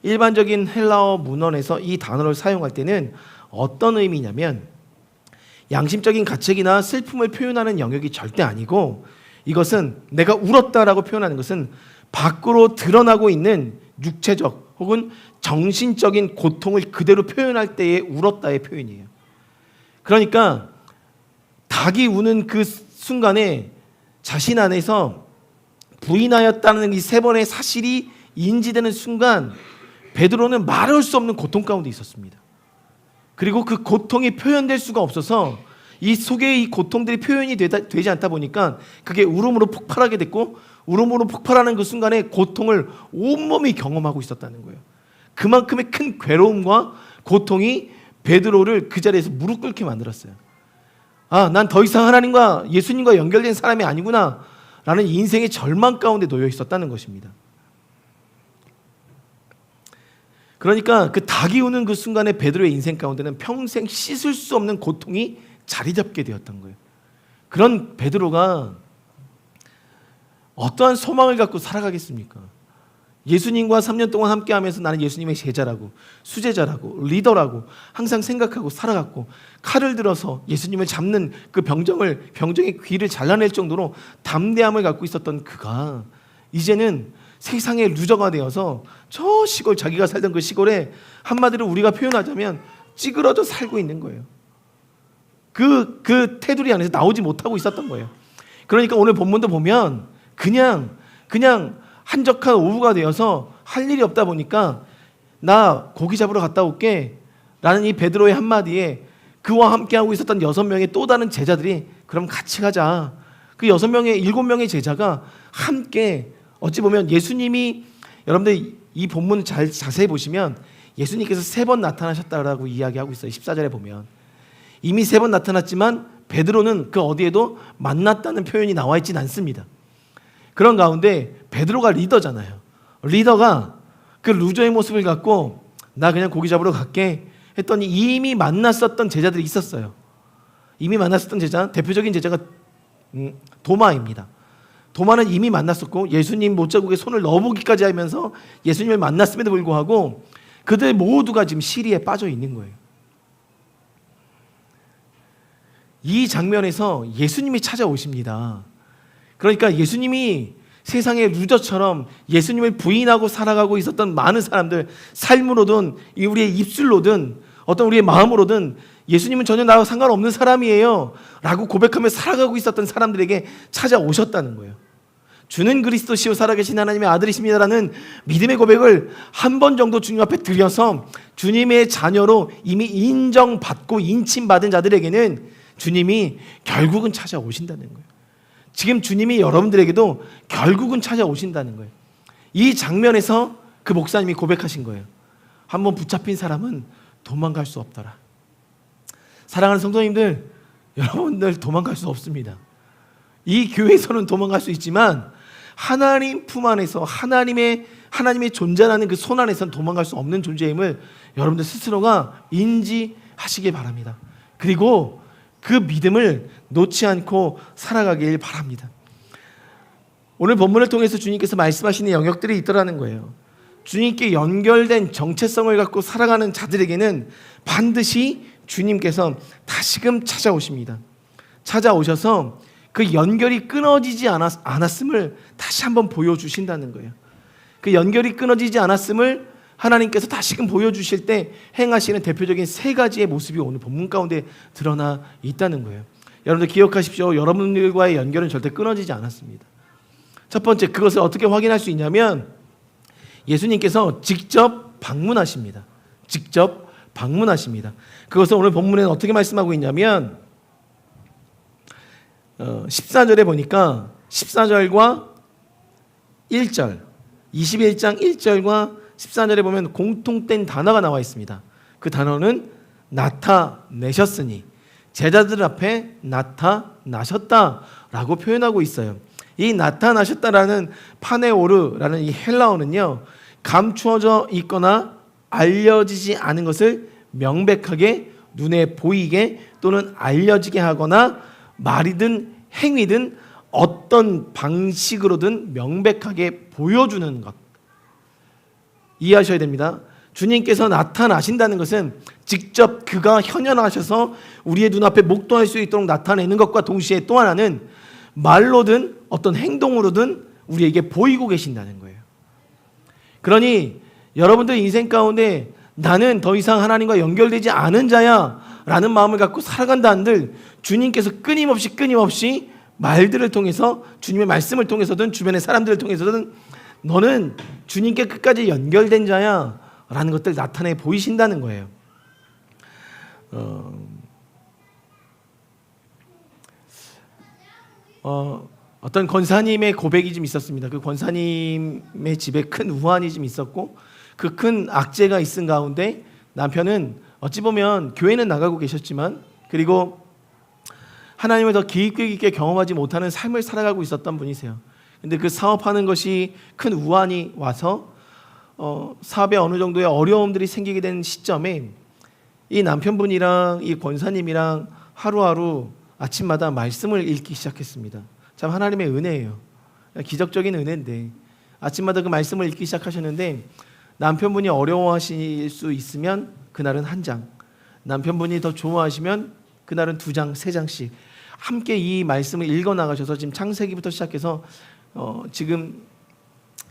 일반적인 헬라어 문헌에서 이 단어를 사용할 때는 어떤 의미냐면, 양심적인 가책이나 슬픔을 표현하는 영역이 절대 아니고, 이것은 내가 울었다라고 표현하는 것은 밖으로 드러나고 있는 육체적 혹은 정신적인 고통을 그대로 표현할 때의 울었다의 표현이에요. 그러니까 닭이 우는 그 순간에 자신 안에서 부인하였다는 이 3번의 사실이 인지되는 순간 베드로는 말할 수 없는 고통 가운데 있었습니다. 그리고 그 고통이 표현될 수가 없어서 이 속에 이 고통들이 표현이 되지 않다 보니까 그게 울음으로 폭발하게 됐고, 울음으로 폭발하는 그 순간에 고통을 온몸이 경험하고 있었다는 거예요. 그만큼의 큰 괴로움과 고통이 베드로를 그 자리에서 무릎 꿇게 만들었어요. 아, 난 더 이상 하나님과 예수님과 연결된 사람이 아니구나 라는 인생의 절망 가운데 놓여 있었다는 것입니다. 그러니까 그 닭이 우는 그 순간에 베드로의 인생 가운데는 평생 씻을 수 없는 고통이 자리 잡게 되었던 거예요. 그런 베드로가 어떠한 소망을 갖고 살아가겠습니까? 예수님과 3년 동안 함께하면서 나는 예수님의 제자라고, 수제자라고, 리더라고 항상 생각하고 살아갔고, 칼을 들어서 예수님을 잡는 그 병정의 귀를 잘라낼 정도로 담대함을 갖고 있었던 그가 이제는 세상의 루저가 되어서 저 시골, 자기가 살던 그 시골에 한마디로 우리가 표현하자면 찌그러져 살고 있는 거예요. 그 테두리 안에서 나오지 못하고 있었던 거예요. 그러니까 오늘 본문도 보면 그냥 한적한 오후가 되어서 할 일이 없다 보니까 나 고기 잡으러 갔다 올게 라는 이 베드로의 한마디에 그와 함께하고 있었던 6명의 또 다른 제자들이 그럼 같이 가자. 그 7명의 제자가 함께, 어찌 보면 예수님이, 여러분들 이 본문 자세히 보시면 예수님께서 3번 나타나셨다라고 이야기하고 있어요. 14절에 보면 이미 3번 나타났지만 베드로는 그 어디에도 만났다는 표현이 나와 있진 않습니다. 그런 가운데 베드로가 리더잖아요. 리더가 그 루저의 모습을 갖고 나 그냥 고기 잡으러 갈게 했더니 이미 만났었던 제자들이 있었어요. 이미 만났었던 제자, 대표적인 제자가 도마입니다. 도마는 이미 만났었고 예수님 못자국에 손을 넣어보기까지 하면서 예수님을 만났음에도 불구하고 그들 모두가 지금 시리에 빠져 있는 거예요. 이 장면에서 예수님이 찾아오십니다. 그러니까 예수님이 세상의 루저처럼 예수님을 부인하고 살아가고 있었던 많은 사람들, 삶으로든 우리의 입술로든 어떤 우리의 마음으로든 예수님은 전혀 나와 상관없는 사람이에요 라고 고백하며 살아가고 있었던 사람들에게 찾아오셨다는 거예요. 주는 그리스도시요 살아계신 하나님의 아들이십니다라는 믿음의 고백을 한 번 정도 주님 앞에 드려서 주님의 자녀로 이미 인정받고 인침받은 자들에게는 주님이 결국은 찾아오신다는 거예요. 지금 주님이 여러분들에게도 결국은 찾아오신다는 거예요. 이 장면에서 그 목사님이 고백하신 거예요. 한번 붙잡힌 사람은 도망갈 수 없더라. 사랑하는 성도님들, 여러분들 도망갈 수 없습니다. 이 교회에서는 도망갈 수 있지만 하나님 품 안에서 하나님의 존재하는 그 손 안에서는 도망갈 수 없는 존재임을 여러분들 스스로가 인지하시길 바랍니다. 그리고 그 믿음을 놓지 않고 살아가길 바랍니다. 오늘 본문을 통해서 주님께서 말씀하시는 영역들이 있더라는 거예요. 주님께 연결된 정체성을 갖고 살아가는 자들에게는 반드시 주님께서 다시금 찾아오십니다. 찾아오셔서 그 연결이 끊어지지 않았음을 다시 한번 보여주신다는 거예요. 그 연결이 끊어지지 않았음을 하나님께서 다시금 보여주실 때 행하시는 대표적인 세 가지의 모습이 오늘 본문 가운데 드러나 있다는 거예요. 여러분들 기억하십시오. 여러분들과의 연결은 절대 끊어지지 않았습니다. 첫 번째, 그것을 어떻게 확인할 수 있냐면 예수님께서 직접 방문하십니다. 직접 방문하십니다. 그것을 오늘 본문에는 어떻게 말씀하고 있냐면 14절에 보니까 14절과 1절 21장 1절과 14절에 보면 공통된 단어가 나와 있습니다. 그 단어는 나타내셨으니, 제자들 앞에 나타나셨다라고 표현하고 있어요. 이 나타나셨다라는 파네오르라는 이 헬라어는요, 감추어져 있거나 알려지지 않은 것을 명백하게 눈에 보이게 또는 알려지게 하거나 말이든 행위든 어떤 방식으로든 명백하게 보여주는 것, 이해하셔야 됩니다. 주님께서 나타나신다는 것은 직접 그가 현현하셔서 우리의 눈앞에 목도할 수 있도록 나타내는 것과 동시에 또 하나는 말로든 어떤 행동으로든 우리에게 보이고 계신다는 거예요. 그러니 여러분들 인생 가운데 나는 더 이상 하나님과 연결되지 않은 자야 라는 마음을 갖고 살아간다 한들 주님께서 끊임없이 말들을 통해서, 주님의 말씀을 통해서든 주변의 사람들을 통해서든 너는 주님께 끝까지 연결된 자야 라는 것들 나타내 보이신다는 거예요. 어떤 권사님의 고백이 좀 있었습니다. 그 권사님의 집에 큰 우환이 좀 있었고 그 큰 악재가 있은 가운데 남편은 어찌 보면 교회는 나가고 계셨지만 그리고 하나님을 더 깊게 경험하지 못하는 삶을 살아가고 있었던 분이세요. 근데 그 사업하는 것이 큰 우환이 와서 사업에 어느 정도의 어려움들이 생기게 된 시점에 이 남편분이랑 이 권사님이랑 하루하루 아침마다 말씀을 읽기 시작했습니다. 참 하나님의 은혜예요. 기적적인 은혜인데 아침마다 그 말씀을 읽기 시작하셨는데 남편분이 어려워하실 수 있으면 그날은 한 장, 남편분이 더 좋아하시면 그날은 2장, 3장씩 함께 이 말씀을 읽어 나가셔서 지금 창세기부터 시작해서 지금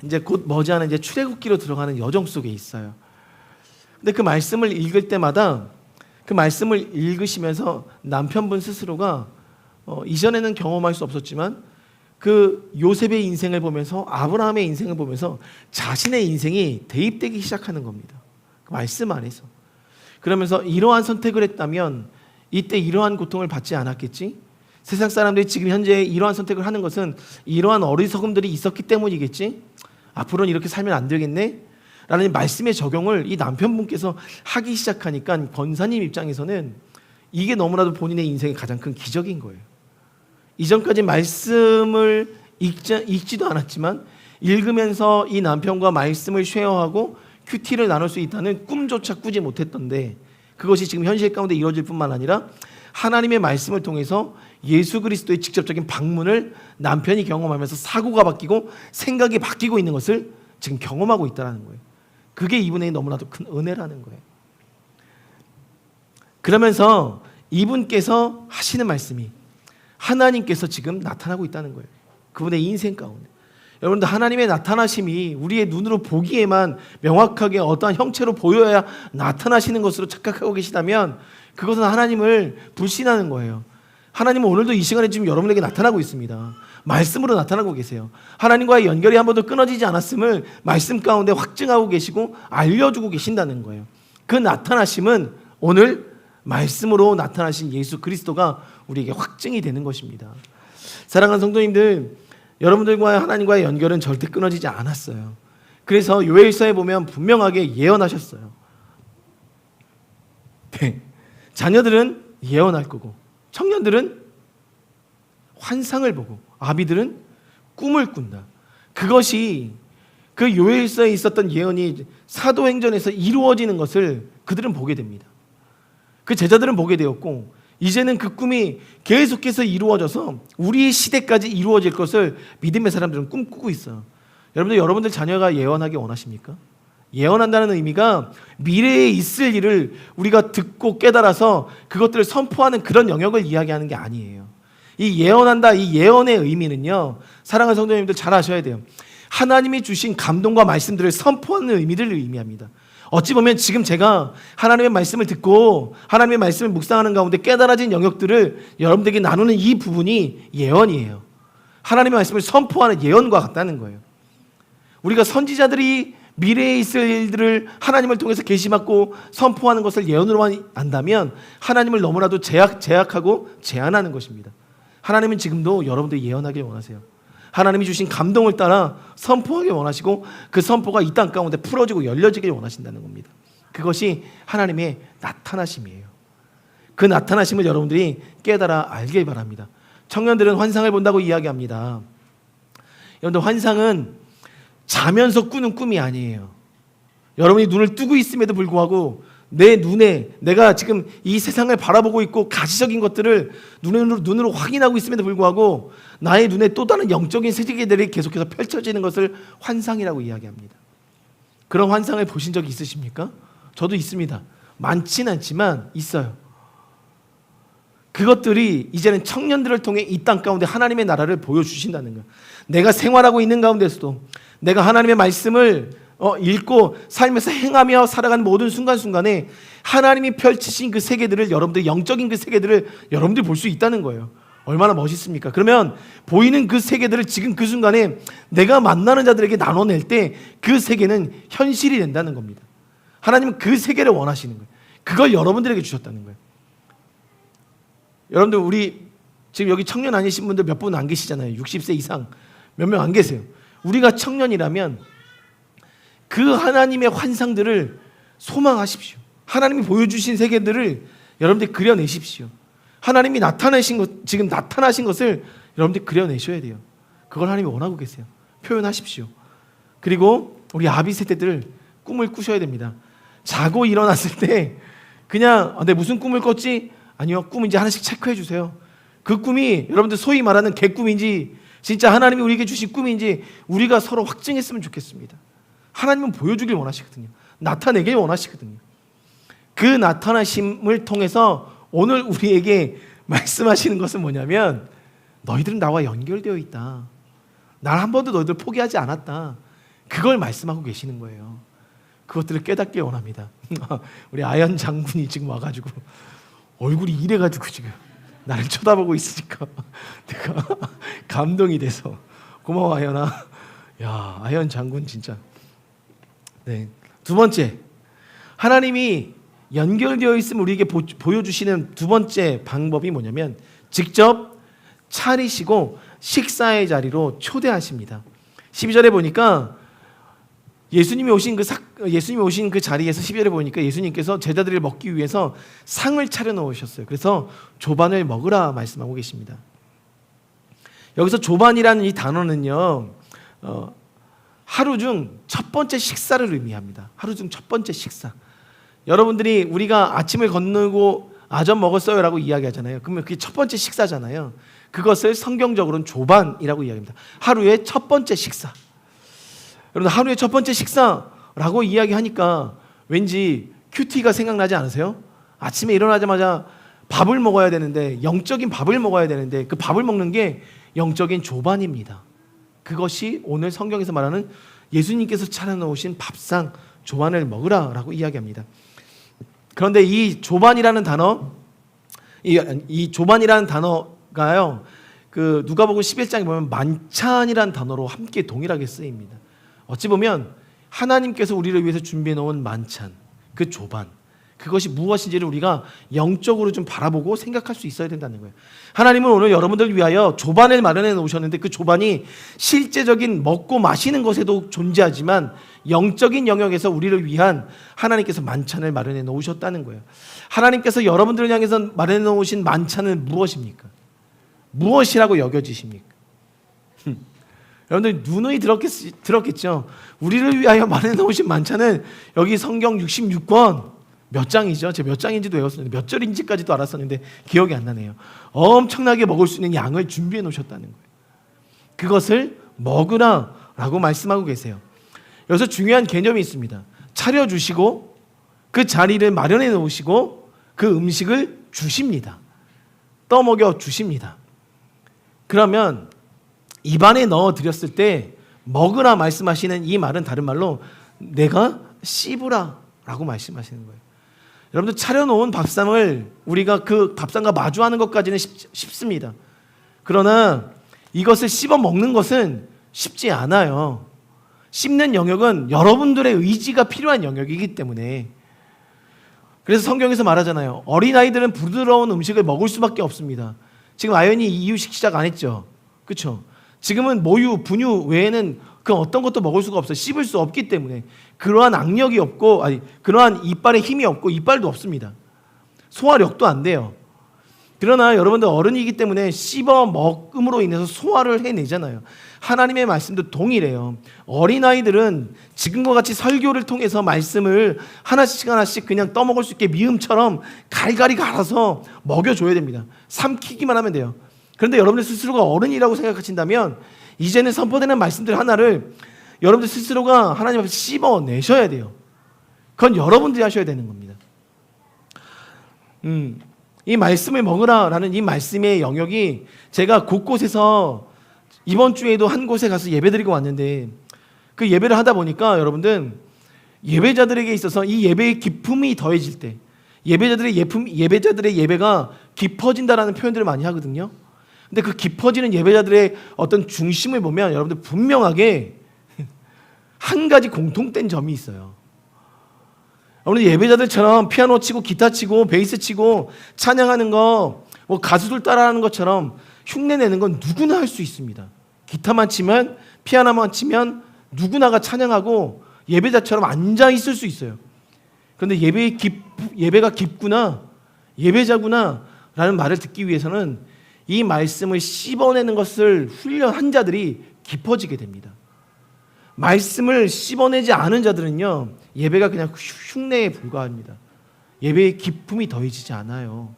이제 곧 머지않은 이제 출애굽기로 들어가는 여정 속에 있어요. 근데 그 말씀을 읽을 때마다 그 말씀을 읽으시면서 남편분 스스로가 이전에는 경험할 수 없었지만 그 요셉의 인생을 보면서 아브라함의 인생을 보면서 자신의 인생이 대입되기 시작하는 겁니다. 그 말씀 안에서. 그러면서 이러한 선택을 했다면 이때 이러한 고통을 받지 않았겠지? 세상 사람들이 지금 현재 이러한 선택을 하는 것은 이러한 어리석음들이 있었기 때문이겠지? 앞으로는 이렇게 살면 안 되겠네? 라는 말씀의 적용을 이 남편분께서 하기 시작하니까 권사님 입장에서는 이게 너무나도 본인의 인생의 가장 큰 기적인 거예요. 이전까지 말씀을 읽지도 않았지만 읽으면서 이 남편과 말씀을 쉐어하고 큐티를 나눌 수 있다는 꿈조차 꾸지 못했던데 그것이 지금 현실 가운데 이루어질 뿐만 아니라 하나님의 말씀을 통해서 예수 그리스도의 직접적인 방문을 남편이 경험하면서 사고가 바뀌고 생각이 바뀌고 있는 것을 지금 경험하고 있다는 거예요. 그게 이분의 너무나도 큰 은혜라는 거예요. 그러면서 이분께서 하시는 말씀이 하나님께서 지금 나타나고 있다는 거예요. 그분의 인생 가운데. 여러분들 하나님의 나타나심이 우리의 눈으로 보기에만 명확하게 어떠한 형체로 보여야 나타나시는 것으로 착각하고 계시다면 그것은 하나님을 불신하는 거예요. 하나님은 오늘도 이 시간에 지금 여러분에게 나타나고 있습니다. 말씀으로 나타나고 계세요. 하나님과의 연결이 한 번도 끊어지지 않았음을 말씀 가운데 확증하고 계시고 알려주고 계신다는 거예요. 그 나타나심은 오늘 말씀으로 나타나신 예수 그리스도가 우리에게 확증이 되는 것입니다. 사랑하는 성도님들, 여러분들과 하나님과의 연결은 절대 끊어지지 않았어요. 그래서 요엘서에 보면 분명하게 예언하셨어요. 네. 자녀들은 예언할 거고, 청년들은 환상을 보고, 아비들은 꿈을 꾼다. 그것이 그 요엘서에 있었던 예언이 사도행전에서 이루어지는 것을 그들은 보게 됩니다. 그 제자들은 보게 되었고, 이제는 그 꿈이 계속해서 이루어져서 우리 시대까지 이루어질 것을 믿음의 사람들은 꿈꾸고 있어요. 여러분들 자녀가 예언하기 원하십니까? 예언한다는 의미가 미래에 있을 일을 우리가 듣고 깨달아서 그것들을 선포하는 그런 영역을 이야기하는 게 아니에요. 이 예언한다, 이 예언의 의미는요, 사랑하는 성도님들 잘 아셔야 돼요. 하나님이 주신 감동과 말씀들을 선포하는 의미를 의미합니다. 어찌 보면 지금 제가 하나님의 말씀을 듣고 하나님의 말씀을 묵상하는 가운데 깨달아진 영역들을 여러분들에게 나누는 이 부분이 예언이에요. 하나님의 말씀을 선포하는 예언과 같다는 거예요. 우리가 선지자들이 미래에 있을 일들을 하나님을 통해서 계시받고 선포하는 것을 예언으로만 안다면 하나님을 너무나도 제약하고 제한하는 것입니다. 하나님은 지금도 여러분들이 예언하길 원하세요. 하나님이 주신 감동을 따라 선포하길 원하시고 그 선포가 이 땅 가운데 풀어지고 열려지길 원하신다는 겁니다. 그것이 하나님의 나타나심이에요. 그 나타나심을 여러분들이 깨달아 알길 바랍니다. 청년들은 환상을 본다고 이야기합니다. 여러분들, 환상은 자면서 꾸는 꿈이 아니에요. 여러분이 눈을 뜨고 있음에도 불구하고 내 눈에 내가 지금 이 세상을 바라보고 있고 가시적인 것들을 눈으로 확인하고 있음에도 불구하고 나의 눈에 또 다른 영적인 세계들이 계속해서 펼쳐지는 것을 환상이라고 이야기합니다. 그런 환상을 보신 적이 있으십니까? 저도 있습니다. 많지는 않지만 있어요. 그것들이 이제는 청년들을 통해 이 땅 가운데 하나님의 나라를 보여주신다는 거예요. 내가 생활하고 있는 가운데서도 내가 하나님의 말씀을 읽고 살면서 행하며 살아가는 모든 순간순간에 하나님이 펼치신 그 세계들을 여러분들, 영적인 그 세계들을 여러분들이 볼 수 있다는 거예요. 얼마나 멋있습니까? 그러면 보이는 그 세계들을 지금 그 순간에 내가 만나는 자들에게 나눠낼 때 그 세계는 현실이 된다는 겁니다. 하나님은 그 세계를 원하시는 거예요. 그걸 여러분들에게 주셨다는 거예요. 여러분들, 우리 지금 여기 청년 아니신 분들 몇 분 안 계시잖아요. 60세 이상 몇 명 안 계세요. 우리가 청년이라면 그 하나님의 환상들을 소망하십시오. 하나님이 보여주신 세계들을 여러분들이 그려내십시오. 하나님이 지금 나타나신 것을 여러분들이 그려내셔야 돼요. 그걸 하나님이 원하고 계세요. 표현하십시오. 그리고 우리 아비 세대들 꿈을 꾸셔야 됩니다. 자고 일어났을 때 그냥 내가 무슨 꿈을 꿨지? 아니요, 꿈 이제 하나씩 체크해 주세요. 그 꿈이 여러분들 소위 말하는 개꿈인지 진짜 하나님이 우리에게 주신 꿈인지 우리가 서로 확증했으면 좋겠습니다. 하나님은 보여주길 원하시거든요. 나타내길 원하시거든요. 그 나타나심을 통해서 오늘 우리에게 말씀하시는 것은 뭐냐면 너희들은 나와 연결되어 있다. 날 한 번도 너희들 포기하지 않았다. 그걸 말씀하고 계시는 거예요. 그것들을 깨닫길 원합니다. 우리 아연 장군이 지금 와가지고 얼굴이 이래가지고 지금 나를 쳐다보고 있으니까 내가 감동이 돼서 고마워 아연아. 야, 아연 장군 진짜. 네. 두 번째, 하나님이 연결되어 있음을 우리에게 보여주시는 두 번째 방법이 뭐냐면 직접 차리시고 식사의 자리로 초대하십니다. 12절에 보니까 예수님이 오신 그 자리에서 12절에 보니까 예수님께서 제자들을 먹기 위해서 상을 차려 놓으셨어요. 그래서 조반을 먹으라 말씀하고 계십니다. 여기서 조반이라는 이 단어는요, 하루 중 첫 번째 식사를 의미합니다. 하루 중 첫 번째 식사. 여러분들이 우리가 아침을 건너고 아점 먹었어요 라고 이야기하잖아요. 그러면 그게 첫 번째 식사잖아요. 그것을 성경적으로는 조반이라고 이야기합니다. 하루의 첫 번째 식사. 여러분, 하루의 첫 번째 식사라고 이야기하니까 왠지 큐티가 생각나지 않으세요? 아침에 일어나자마자 밥을 먹어야 되는데, 영적인 밥을 먹어야 되는데 그 밥을 먹는 게 영적인 조반입니다. 그것이 오늘 성경에서 말하는 예수님께서 차려놓으신 밥상 조반을 먹으라 라고 이야기합니다. 그런데 이 조반이라는 단어, 이 조반이라는 단어가요, 그 누가복음 11장에 보면 만찬이란 단어로 함께 동일하게 쓰입니다. 어찌 보면 하나님께서 우리를 위해서 준비해 놓은 만찬, 그 조반, 그것이 무엇인지를 우리가 영적으로 좀 바라보고 생각할 수 있어야 된다는 거예요. 하나님은 오늘 여러분들을 위하여 조반을 마련해 놓으셨는데 그 조반이 실제적인 먹고 마시는 것에도 존재하지만 영적인 영역에서 우리를 위한 하나님께서 만찬을 마련해 놓으셨다는 거예요. 하나님께서 여러분들을 향해서 마련해 놓으신 만찬은 무엇입니까? 무엇이라고 여겨지십니까? 여러분들 누누이 들었겠죠? 우리를 위하여 마련해 놓으신 만찬은 여기 성경 66권 몇 장이죠? 제가 몇 장인지도 외웠었는데 몇 절인지까지도 알았었는데 기억이 안 나네요. 엄청나게 먹을 수 있는 양을 준비해 놓으셨다는 거예요. 그것을 먹으라라고 말씀하고 계세요. 여기서 중요한 개념이 있습니다. 차려주시고 그 자리를 마련해 놓으시고 그 음식을 주십니다. 떠먹여 주십니다. 그러면 입안에 넣어 드렸을 때 먹으라 말씀하시는 이 말은 다른 말로 내가 씹으라 라고 말씀하시는 거예요. 여러분들 차려놓은 밥상을 우리가 그 밥상과 마주하는 것까지는 쉽습니다. 그러나 이것을 씹어 먹는 것은 쉽지 않아요. 씹는 영역은 여러분들의 의지가 필요한 영역이기 때문에. 그래서 성경에서 말하잖아요. 어린아이들은 부드러운 음식을 먹을 수밖에 없습니다. 지금 아연이 이유식 시작 안 했죠? 그렇죠? 지금은 모유, 분유 외에는 그 어떤 것도 먹을 수가 없어요. 씹을 수 없기 때문에. 그러한 악력이 없고, 그러한 이빨에 힘이 없고 이빨도 없습니다. 소화력도 안 돼요. 그러나 여러분들 어른이기 때문에 씹어 먹음으로 인해서 소화를 해내잖아요. 하나님의 말씀도 동일해요. 어린아이들은 지금과 같이 설교를 통해서 말씀을 하나씩 그냥 떠먹을 수 있게 미음처럼 갈갈이 갈아서 먹여줘야 됩니다. 삼키기만 하면 돼요. 그런데 여러분들 스스로가 어른이라고 생각하신다면 이제는 선포되는 말씀들 하나를 여러분들 스스로가 하나님 앞에서 씹어내셔야 돼요. 그건 여러분들이 하셔야 되는 겁니다. 이 말씀을 먹으라라는 이 말씀의 영역이 제가 곳곳에서 이번 주에도 한 곳에 가서 예배드리고 왔는데 그 예배를 하다 보니까 여러분들 예배자들에게 있어서 이 예배의 기품이 더해질 때 예배자들의 예배가 깊어진다라는 표현들을 많이 하거든요. 근데 그 깊어지는 예배자들의 어떤 중심을 보면 여러분들 분명하게 한 가지 공통된 점이 있어요. 오늘 예배자들처럼 피아노 치고 기타 치고 베이스 치고 찬양하는 거 뭐 가수들 따라하는 것처럼 흉내내는 건 누구나 할 수 있습니다. 기타만 치면 피아노만 치면 누구나가 찬양하고 예배자처럼 앉아 있을 수 있어요. 그런데 예배가 깊구나, 예배자구나 라는 말을 듣기 위해서는 이 말씀을 씹어내는 것을 훈련한 자들이 깊어지게 됩니다. 말씀을 씹어내지 않은 자들은요, 예배가 그냥 흉내에 불과합니다. 예배의 기품이 더해지지 않아요.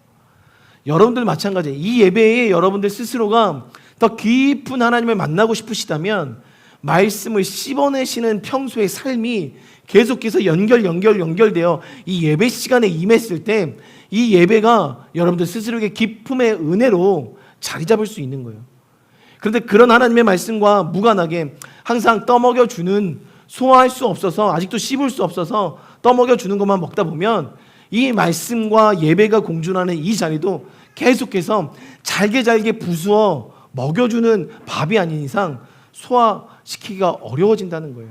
여러분들 마찬가지예요. 이 예배에 여러분들 스스로가 더 깊은 하나님을 만나고 싶으시다면 말씀을 씹어내시는 평소의 삶이 계속해서 연결되어 이 예배 시간에 임했을 때 이 예배가 여러분들 스스로에게 기품의 은혜로 자리 잡을 수 있는 거예요. 그런데 그런 하나님의 말씀과 무관하게 항상 떠먹여주는, 소화할 수 없어서 아직도 씹을 수 없어서 떠먹여주는 것만 먹다 보면 이 말씀과 예배가 공존하는 이 자리도 계속해서 잘게 부수어 먹여주는 밥이 아닌 이상 소화시키기가 어려워진다는 거예요.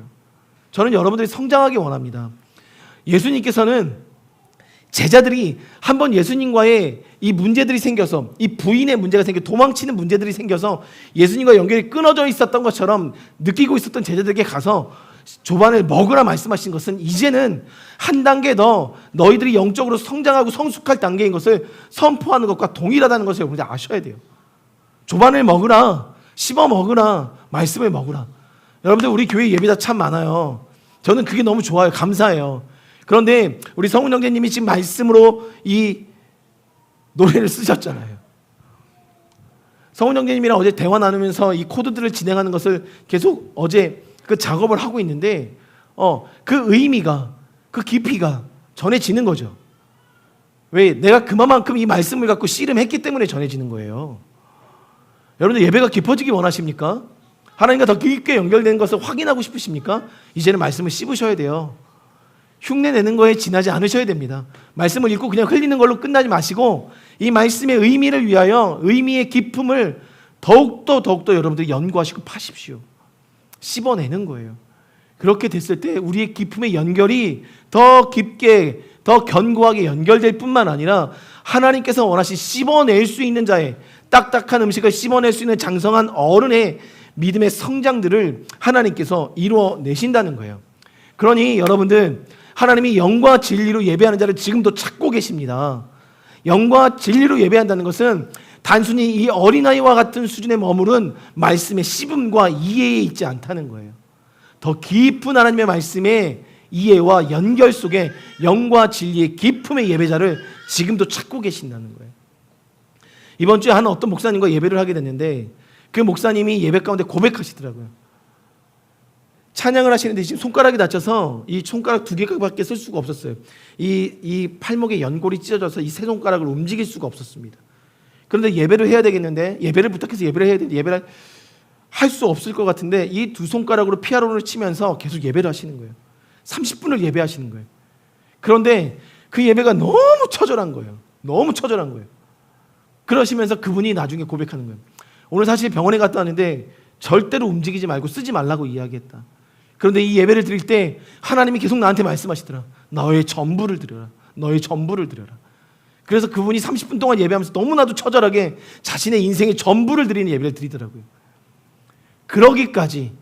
저는 여러분들이 성장하기 원합니다. 예수님께서는 제자들이 한번 예수님과의 이 문제들이 생겨서, 이 부인의 문제가 생겨 도망치는 문제들이 생겨서 예수님과 연결이 끊어져 있었던 것처럼 느끼고 있었던 제자들에게 가서 조반을 먹으라 말씀하신 것은 이제는 한 단계 더 너희들이 영적으로 성장하고 성숙할 단계인 것을 선포하는 것과 동일하다는 것을 여러분들 아셔야 돼요. 조반을 먹으라, 씹어 먹으라, 말씀을 먹으라. 여러분들 우리 교회 예배자 참 많아요. 저는 그게 너무 좋아요. 감사해요. 그런데 우리 성훈 형제님이 지금 말씀으로 이 노래를 쓰셨잖아요. 성훈 형제님이랑 어제 대화 나누면서 이 코드들을 진행하는 것을 계속 어제 그 작업을 하고 있는데 그 의미가, 그 깊이가 전해지는 거죠. 왜? 내가 그만큼 이 말씀을 갖고 씨름했기 때문에 전해지는 거예요. 여러분들 예배가 깊어지기 원하십니까? 하나님과 더 깊게 연결된 것을 확인하고 싶으십니까? 이제는 말씀을 씹으셔야 돼요. 흉내내는 거에 지나지 않으셔야 됩니다. 말씀을 읽고 그냥 흘리는 걸로 끝나지 마시고 이 말씀의 의미를 위하여 의미의 깊음을 더욱더 여러분들이 연구하시고 파십시오. 씹어내는 거예요. 그렇게 됐을 때 우리의 기쁨의 연결이 더 깊게 더 견고하게 연결될 뿐만 아니라 하나님께서 원하신 씹어낼 수 있는 자의 딱딱한 음식을 씹어낼 수 있는 장성한 어른의 믿음의 성장들을 하나님께서 이루어내신다는 거예요. 그러니 여러분들, 하나님이 영과 진리로 예배하는 자를 지금도 찾고 계십니다. 영과 진리로 예배한다는 것은 단순히 이 어린아이와 같은 수준에 머무른 말씀의 씹음과 이해에 있지 않다는 거예요. 더 깊은 하나님의 말씀의 이해와 연결 속에 영과 진리의 기품의 예배자를 지금도 찾고 계신다는 거예요. 이번 주에 한 어떤 목사님과 예배를 하게 됐는데 그 목사님이 예배 가운데 고백하시더라고요. 찬양을 하시는데 지금 손가락이 다쳐서 이 손가락 2개밖에 쓸 수가 없었어요. 이 팔목에 연골이 찢어져서 이 세 손가락을 움직일 수가 없었습니다. 그런데 예배를 해야 되겠는데, 예배를 부탁해서 예배를 해야 되는데 예배를 할 수 없을 것 같은데 이 두 손가락으로 피아노를 치면서 계속 예배를 하시는 거예요. 30분을 예배하시는 거예요. 그런데 그 예배가 너무 처절한 거예요. 너무 처절한 거예요. 그러시면서 그분이 나중에 고백하는 거예요. 오늘 사실 병원에 갔다 왔는데 절대로 움직이지 말고 쓰지 말라고 이야기했다. 그런데 이 예배를 드릴 때 하나님이 계속 나한테 말씀하시더라. 너의 전부를 드려라. 너의 전부를 드려라. 그래서 그분이 30분 동안 예배하면서 너무나도 처절하게 자신의 인생의 전부를 드리는 예배를 드리더라고요. 그러기까지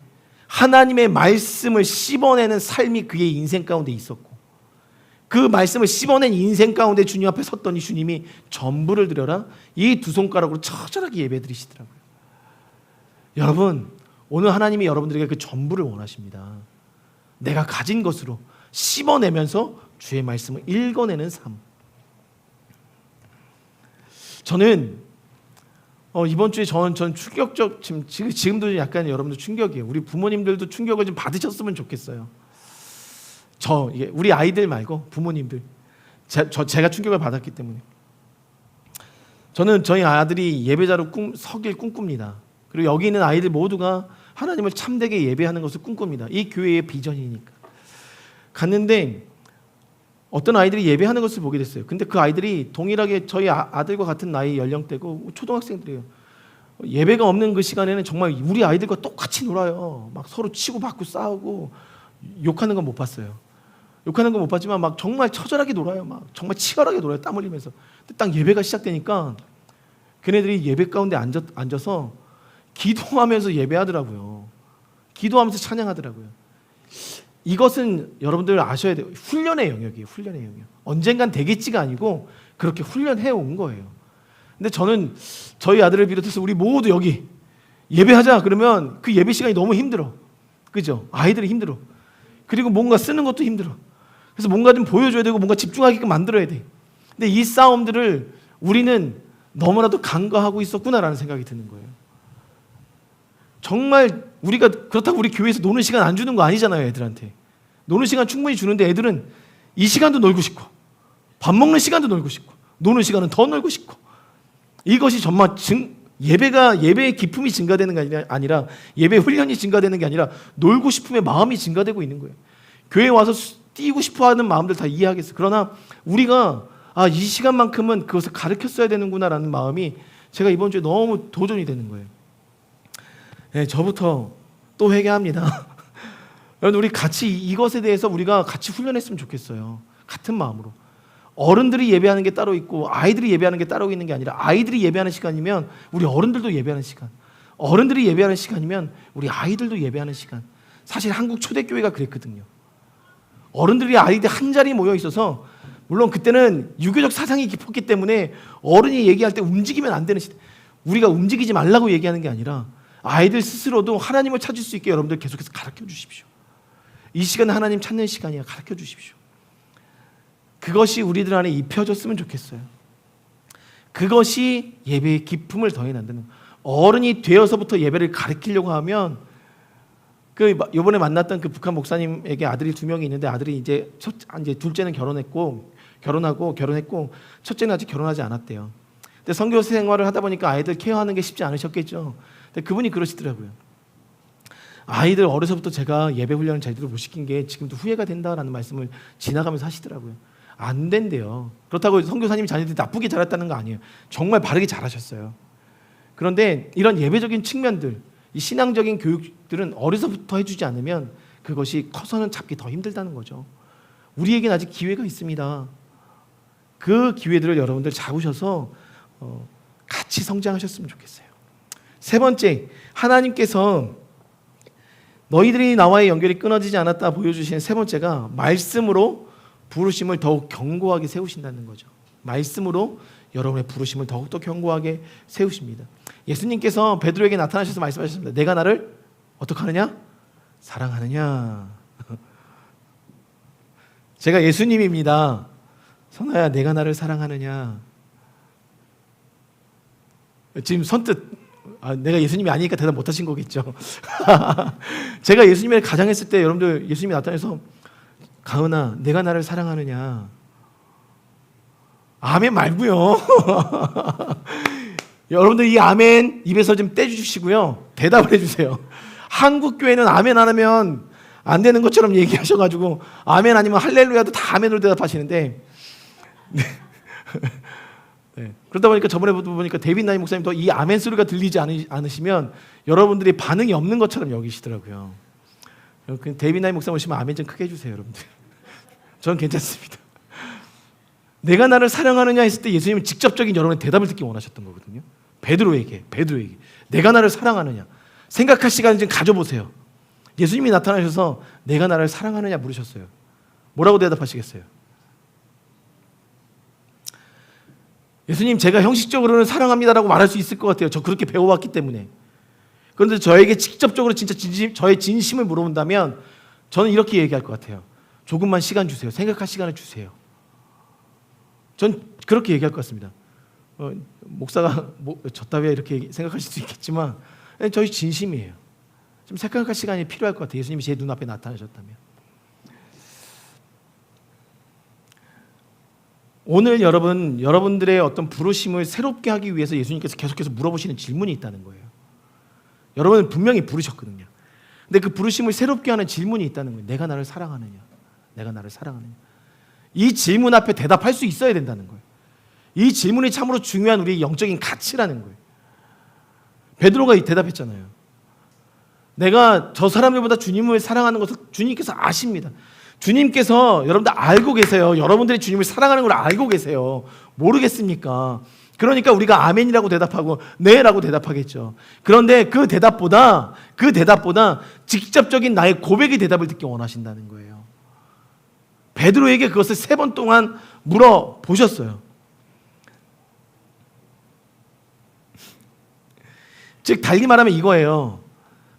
하나님의 말씀을 씹어내는 삶이 그의 인생 가운데 있었고, 그 말씀을 씹어낸 인생 가운데 주님 앞에 섰더니 주님이 전부를 드려라, 이 두 손가락으로 처절하게 예배 드리시더라고요. 여러분, 오늘 하나님이 여러분들에게 그 전부를 원하십니다. 내가 가진 것으로 씹어내면서 주의 말씀을 읽어내는 삶. 저는 이번 주에 전 충격적, 지금도 약간 여러분들 충격이에요. 우리 부모님들도 충격을 좀 받으셨으면 좋겠어요. 우리 아이들 말고 부모님들, 제가 충격을 받았기 때문에. 저는 저희 아들이 예배자로 서길 꿈꿉니다. 그리고 여기 있는 아이들 모두가 하나님을 참되게 예배하는 것을 꿈꿉니다. 이 교회의 비전이니까. 갔는데 어떤 아이들이 예배하는 것을 보게 됐어요. 근데 그 아이들이 동일하게 저희 아들과 같은 나이 연령대고 초등학생들이에요. 예배가 없는 그 시간에는 정말 우리 아이들과 똑같이 놀아요. 막 서로 치고 받고 싸우고, 욕하는 건 못 봤어요. 욕하는 건 못 봤지만 막 정말 처절하게 놀아요. 막 정말 치열하게 놀아요. 땀 흘리면서. 근데 딱 예배가 시작되니까 걔네들이 예배 가운데 앉아서 기도하면서 예배하더라고요. 기도하면서 찬양하더라고요. 이것은 여러분들 아셔야 돼요. 훈련의 영역이에요. 훈련의 영역. 언젠간 되겠지가 아니고 그렇게 훈련해 온 거예요. 근데 저는 저희 아들을 비롯해서 우리 모두 여기 예배하자 그러면 그 예배 시간이 너무 힘들어. 그죠? 아이들이 힘들어. 그리고 뭔가 쓰는 것도 힘들어. 그래서 뭔가 좀 보여줘야 되고 뭔가 집중하게끔 만들어야 돼. 근데 이 싸움들을 우리는 너무나도 간과하고 있었구나라는 생각이 드는 거예요. 정말 우리가 그렇다고 우리 교회에서 노는 시간 안 주는 거 아니잖아요. 애들한테 노는 시간 충분히 주는데 애들은 이 시간도 놀고 싶고 밥 먹는 시간도 놀고 싶고 노는 시간은 더 놀고 싶고, 이것이 정말 예배의 기품이 증가되는 게 아니라 예배 훈련이 증가되는 게 아니라 놀고 싶음의 마음이 증가되고 있는 거예요. 교회에 와서 뛰고 싶어하는 마음들 다 이해하겠어요. 그러나 우리가 이 시간만큼은 그것을 가르쳤어야 되는구나라는 마음이 제가 이번 주에 너무 도전이 되는 거예요. 네, 저부터 또 회개합니다. 여러분, 우리 같이 이것에 대해서 우리가 같이 훈련했으면 좋겠어요. 같은 마음으로. 어른들이 예배하는 게 따로 있고 아이들이 예배하는 게 따로 있는 게 아니라, 아이들이 예배하는 시간이면 우리 어른들도 예배하는 시간, 어른들이 예배하는 시간이면 우리 아이들도 예배하는 시간. 사실 한국 초대교회가 그랬거든요. 어른들이 아이들 한 자리에 모여 있어서, 물론 그때는 유교적 사상이 깊었기 때문에 어른이 얘기할 때 움직이면 안 되는 시대, 우리가 움직이지 말라고 얘기하는 게 아니라 아이들 스스로도 하나님을 찾을 수 있게 여러분들 계속해서 가르쳐 주십시오. 이 시간은 하나님 찾는 시간이야. 가르쳐 주십시오. 그것이 우리들 안에 입혀졌으면 좋겠어요. 그것이 예배의 기품을 더해낸다는, 어른이 되어서부터 예배를 가르치려고 하면, 이번에 만났던 그 북한 목사님에게 아들이 2명이 있는데, 아들이 이제 둘째는 결혼했고 첫째는 아직 결혼하지 않았대요. 근데 선교 생활을 하다 보니까 아이들 케어하는 게 쉽지 않으셨겠죠. 근데 그분이 그러시더라고요. 아이들 어려서부터 제가 예배 훈련을 제대로 못 시킨 게 지금도 후회가 된다라는 말씀을 지나가면서 하시더라고요. 안 된대요. 그렇다고 선교사님이 자녀들이 나쁘게 자랐다는 거 아니에요. 정말 바르게 잘하셨어요. 그런데 이런 예배적인 측면들, 이 신앙적인 교육들은 어려서부터 해주지 않으면 그것이 커서는 잡기 더 힘들다는 거죠. 우리에겐 아직 기회가 있습니다. 그 기회들을 여러분들 잡으셔서 같이 성장하셨으면 좋겠어요. 세 번째, 하나님께서 너희들이 나와의 연결이 끊어지지 않았다 보여주시는 세 번째가 말씀으로 부르심을 더욱 견고하게 세우신다는 거죠. 말씀으로 여러분의 부르심을 더욱더 견고하게 세우십니다. 예수님께서 베드로에게 나타나셔서 말씀하셨습니다. 내가 나를 어떻게 하느냐? 사랑하느냐? 제가 예수님입니다. 선아야, 내가 나를 사랑하느냐? 지금 선뜻 내가 예수님이 아니니까 대답 못하신 거겠죠. 제가 예수님을 가장했을 때 여러분들 예수님이 나타나서 가은아, 내가 나를 사랑하느냐? 아멘 말고요. 여러분들 이 아멘 입에서 좀 떼주시고요. 대답을 해주세요. 한국 교회는 아멘 안 하면 안 되는 것처럼 얘기하셔가지고 아멘 아니면 할렐루야도 다 아멘으로 대답하시는데 네. 네. 그러다 보니까 저번에 보니까 데이빗 나이 목사님도 이 아멘 소리가 들리지 않으시면 여러분들이 반응이 없는 것처럼 여기시더라고요. 데이빗 나이 목사님 오시면 아멘 좀 크게 해주세요, 여러분들. 저는 괜찮습니다. 내가 나를 사랑하느냐 했을 때 예수님은 직접적인 여러분의 대답을 듣기 원하셨던 거거든요. 베드로에게 내가 나를 사랑하느냐 생각할 시간을 좀 가져보세요. 예수님이 나타나셔서 내가 나를 사랑하느냐 물으셨어요. 뭐라고 대답하시겠어요? 예수님, 제가 형식적으로는 사랑합니다라고 말할 수 있을 것 같아요. 저 그렇게 배워왔기 때문에. 그런데 저에게 직접적으로 진짜 저의 진심을 물어본다면 저는 이렇게 얘기할 것 같아요. 조금만 시간 주세요. 생각할 시간을 주세요. 전 그렇게 얘기할 것 같습니다. 목사가 저 따위야 이렇게 생각하실 수 있겠지만 저희 진심이에요. 좀 생각할 시간이 필요할 것 같아요. 예수님이 제 눈앞에 나타나셨다면. 오늘 여러분들의 어떤 부르심을 새롭게 하기 위해서 예수님께서 계속해서 물어보시는 질문이 있다는 거예요. 여러분은 분명히 부르셨거든요. 근데 그 부르심을 새롭게 하는 질문이 있다는 거예요. 내가 나를 사랑하느냐? 내가 나를 사랑하느냐? 이 질문 앞에 대답할 수 있어야 된다는 거예요. 이 질문이 참으로 중요한 우리의 영적인 가치라는 거예요. 베드로가 대답했잖아요. 내가 저 사람들보다 주님을 사랑하는 것을 주님께서 아십니다. 주님께서 여러분들 알고 계세요. 여러분들이 주님을 사랑하는 걸 알고 계세요. 모르겠습니까? 그러니까 우리가 아멘이라고 대답하고 네라고 대답하겠죠. 그런데 그 대답보다 직접적인 나의 고백의 대답을 듣기 원하신다는 거예요. 베드로에게 그것을 3번 동안 물어보셨어요. 즉 달리 말하면 이거예요.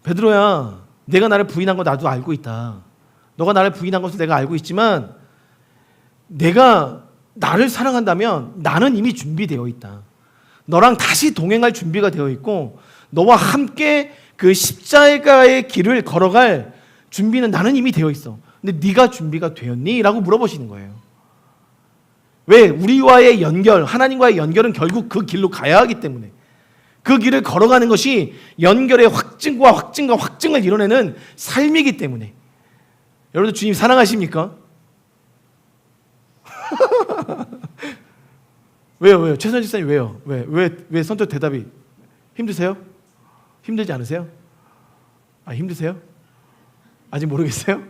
베드로야, 내가 나를 부인한 거 나도 알고 있다. 너가 나를 부인한 것을 내가 알고 있지만 내가 나를 사랑한다면 나는 이미 준비되어 있다. 너랑 다시 동행할 준비가 되어 있고 너와 함께 그 십자가의 길을 걸어갈 준비는 나는 이미 되어 있어. 근데 네가 준비가 되었니? 라고 물어보시는 거예요. 왜? 우리와의 연결, 하나님과의 연결은 결국 그 길로 가야 하기 때문에 그 길을 걸어가는 것이 연결의 확증을 이뤄내는 삶이기 때문에. 여러분들 주님 사랑하십니까? 왜요? 최선 집사님 왜요? 왜 선뜻 대답이 힘드세요? 힘들지 않으세요? 힘드세요? 아직 모르겠어요?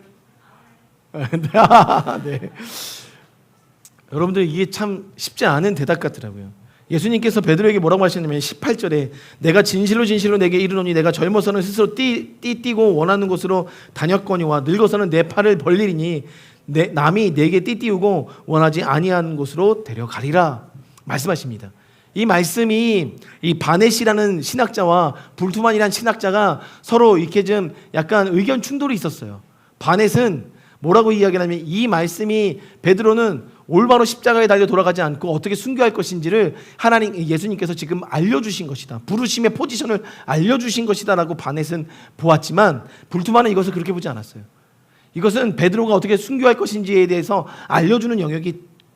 네. 여러분들 이게 참 쉽지 않은 대답 같더라고요. 예수님께서 베드로에게 뭐라고 하셨냐면 18절에 내가 진실로 내게 이르노니 내가 젊어서는 스스로 띠띠고 원하는 곳으로 다녔거니와 늙어서는 내 팔을 벌리리니 남이 내게 띠띠우고 원하지 아니하는 곳으로 데려가리라 말씀하십니다. 이 말씀이 이 바넷이라는 신학자와 불투만이라는 신학자가 서로 이렇게 좀 약간 의견 충돌이 있었어요. 바넷은 뭐라고 이야기하냐면 이 말씀이 베드로는 올바로 십자가에 달려 돌아가지 않고 어떻게 순교할 것인지를 예수님께서 지금 알려주신 것이다. 부르심의 포지션을 알려주신 것이다라고 바넷은 보았지만 불투만은 이것을 그렇게 보지 않았어요. 이것은 베드로가 어떻게 순교할 것인지에 대해서 알려주는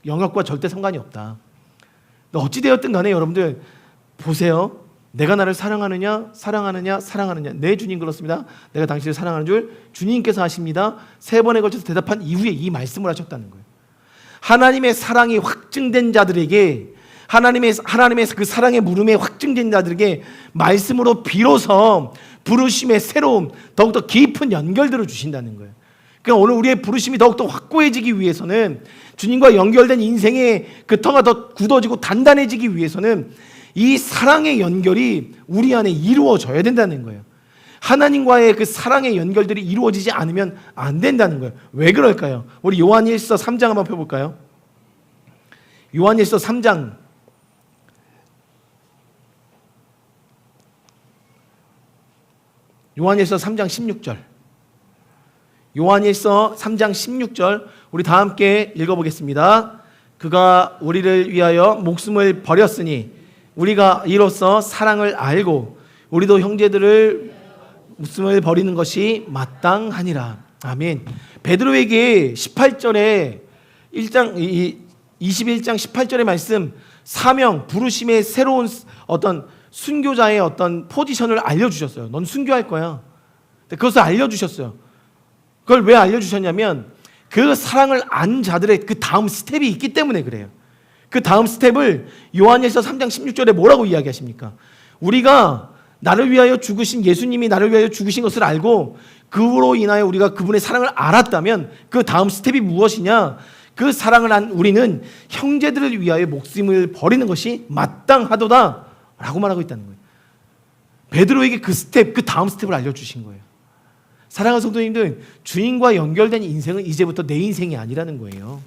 영역과 절대 상관이 없다. 어찌되었든 간에 여러분들 보세요. 내가 나를 사랑하느냐? 네, 주님 그렇습니다. 내가 당신을 사랑하는 줄 주님께서 아십니다. 3번에 걸쳐서 대답한 이후에 이 말씀을 하셨다는 거예요. 하나님의 사랑이 확증된 자들에게 하나님의 그 사랑의 물음에 확증된 자들에게 말씀으로 비로소 부르심의 새로움, 더욱더 깊은 연결들을 주신다는 거예요. 그러니까 오늘 우리의 부르심이 더욱더 확고해지기 위해서는, 주님과 연결된 인생의 그 터가 더 굳어지고 단단해지기 위해서는 이 사랑의 연결이 우리 안에 이루어져야 된다는 거예요. 하나님과의 그 사랑의 연결들이 이루어지지 않으면 안 된다는 거예요. 왜 그럴까요? 우리 요한일서 3장 한번 펴볼까요? 요한일서 3장 요한일서 3장 16절. 요한일서 3장 16절 우리 다 함께 읽어보겠습니다. 그가 우리를 위하여 목숨을 버렸으니 우리가 이로써 사랑을 알고 우리도 형제들을 목숨을 버리는 것이 마땅하니라. 아멘. 베드로에게 18절에 21장 18절의 말씀, 사명, 부르심의 새로운 어떤 순교자의 어떤 포지션을 알려주셨어요. 넌 순교할 거야. 그것을 알려주셨어요. 그걸 왜 알려주셨냐면 그 사랑을 안 자들의 그 다음 스텝이 있기 때문에 그래요. 그 다음 스텝을 요한일서 3장 16절에 뭐라고 이야기하십니까? 우리가 나를 위하여 죽으신, 예수님이 나를 위하여 죽으신 것을 알고 그로 인하여 우리가 그분의 사랑을 알았다면 그 다음 스텝이 무엇이냐? 그 사랑을 한 우리는 형제들을 위하여 목숨을 버리는 것이 마땅하도다 라고 말하고 있다는 거예요. 베드로에게 그 스텝, 그 다음 스텝을 알려주신 거예요. 사랑하는 성도님들, 주님과 연결된 인생은 이제부터 내 인생이 아니라는 거예요.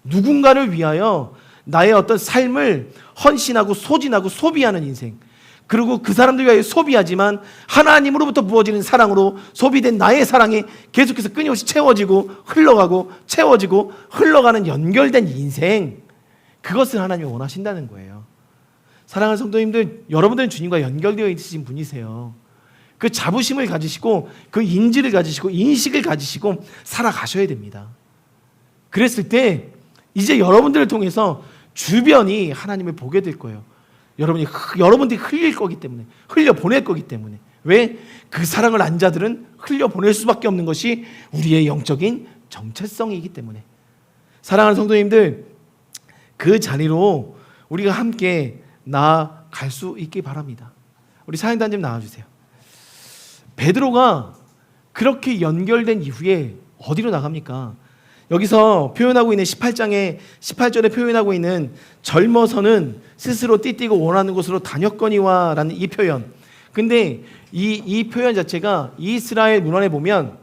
누군가를 위하여 나의 어떤 삶을 헌신하고 소진하고 소비하는 인생, 그리고 그 사람들 위하여 소비하지만 하나님으로부터 부어지는 사랑으로 소비된 나의 사랑이 계속해서 끊임없이 채워지고 흘러가고 채워지고 흘러가는 연결된 인생, 그것을 하나님이 원하신다는 거예요. 사랑하는 성도님들, 여러분들은 주님과 연결되어 있으신 분이세요. 그 자부심을 가지시고 그 인지를 가지시고 인식을 가지시고 살아가셔야 됩니다. 그랬을 때 이제 여러분들을 통해서 주변이 하나님을 보게 될 거예요. 여러분들이 흘릴 거기 때문에, 흘려보낼 거기 때문에. 왜? 그 사랑을 안 자들은 흘려보낼 수밖에 없는 것이 우리의 영적인 정체성이기 때문에. 사랑하는 성도님들, 그 자리로 우리가 함께 나아갈 수 있기 바랍니다. 우리 사행단 좀 나와주세요. 베드로가 그렇게 연결된 이후에 어디로 나갑니까? 여기서 표현하고 있는 18절에 표현하고 있는 젊어서는 스스로 띠띠고 원하는 곳으로 다녔거니와 라는 이 표현. 근데 이 표현 자체가 이스라엘 문헌에 보면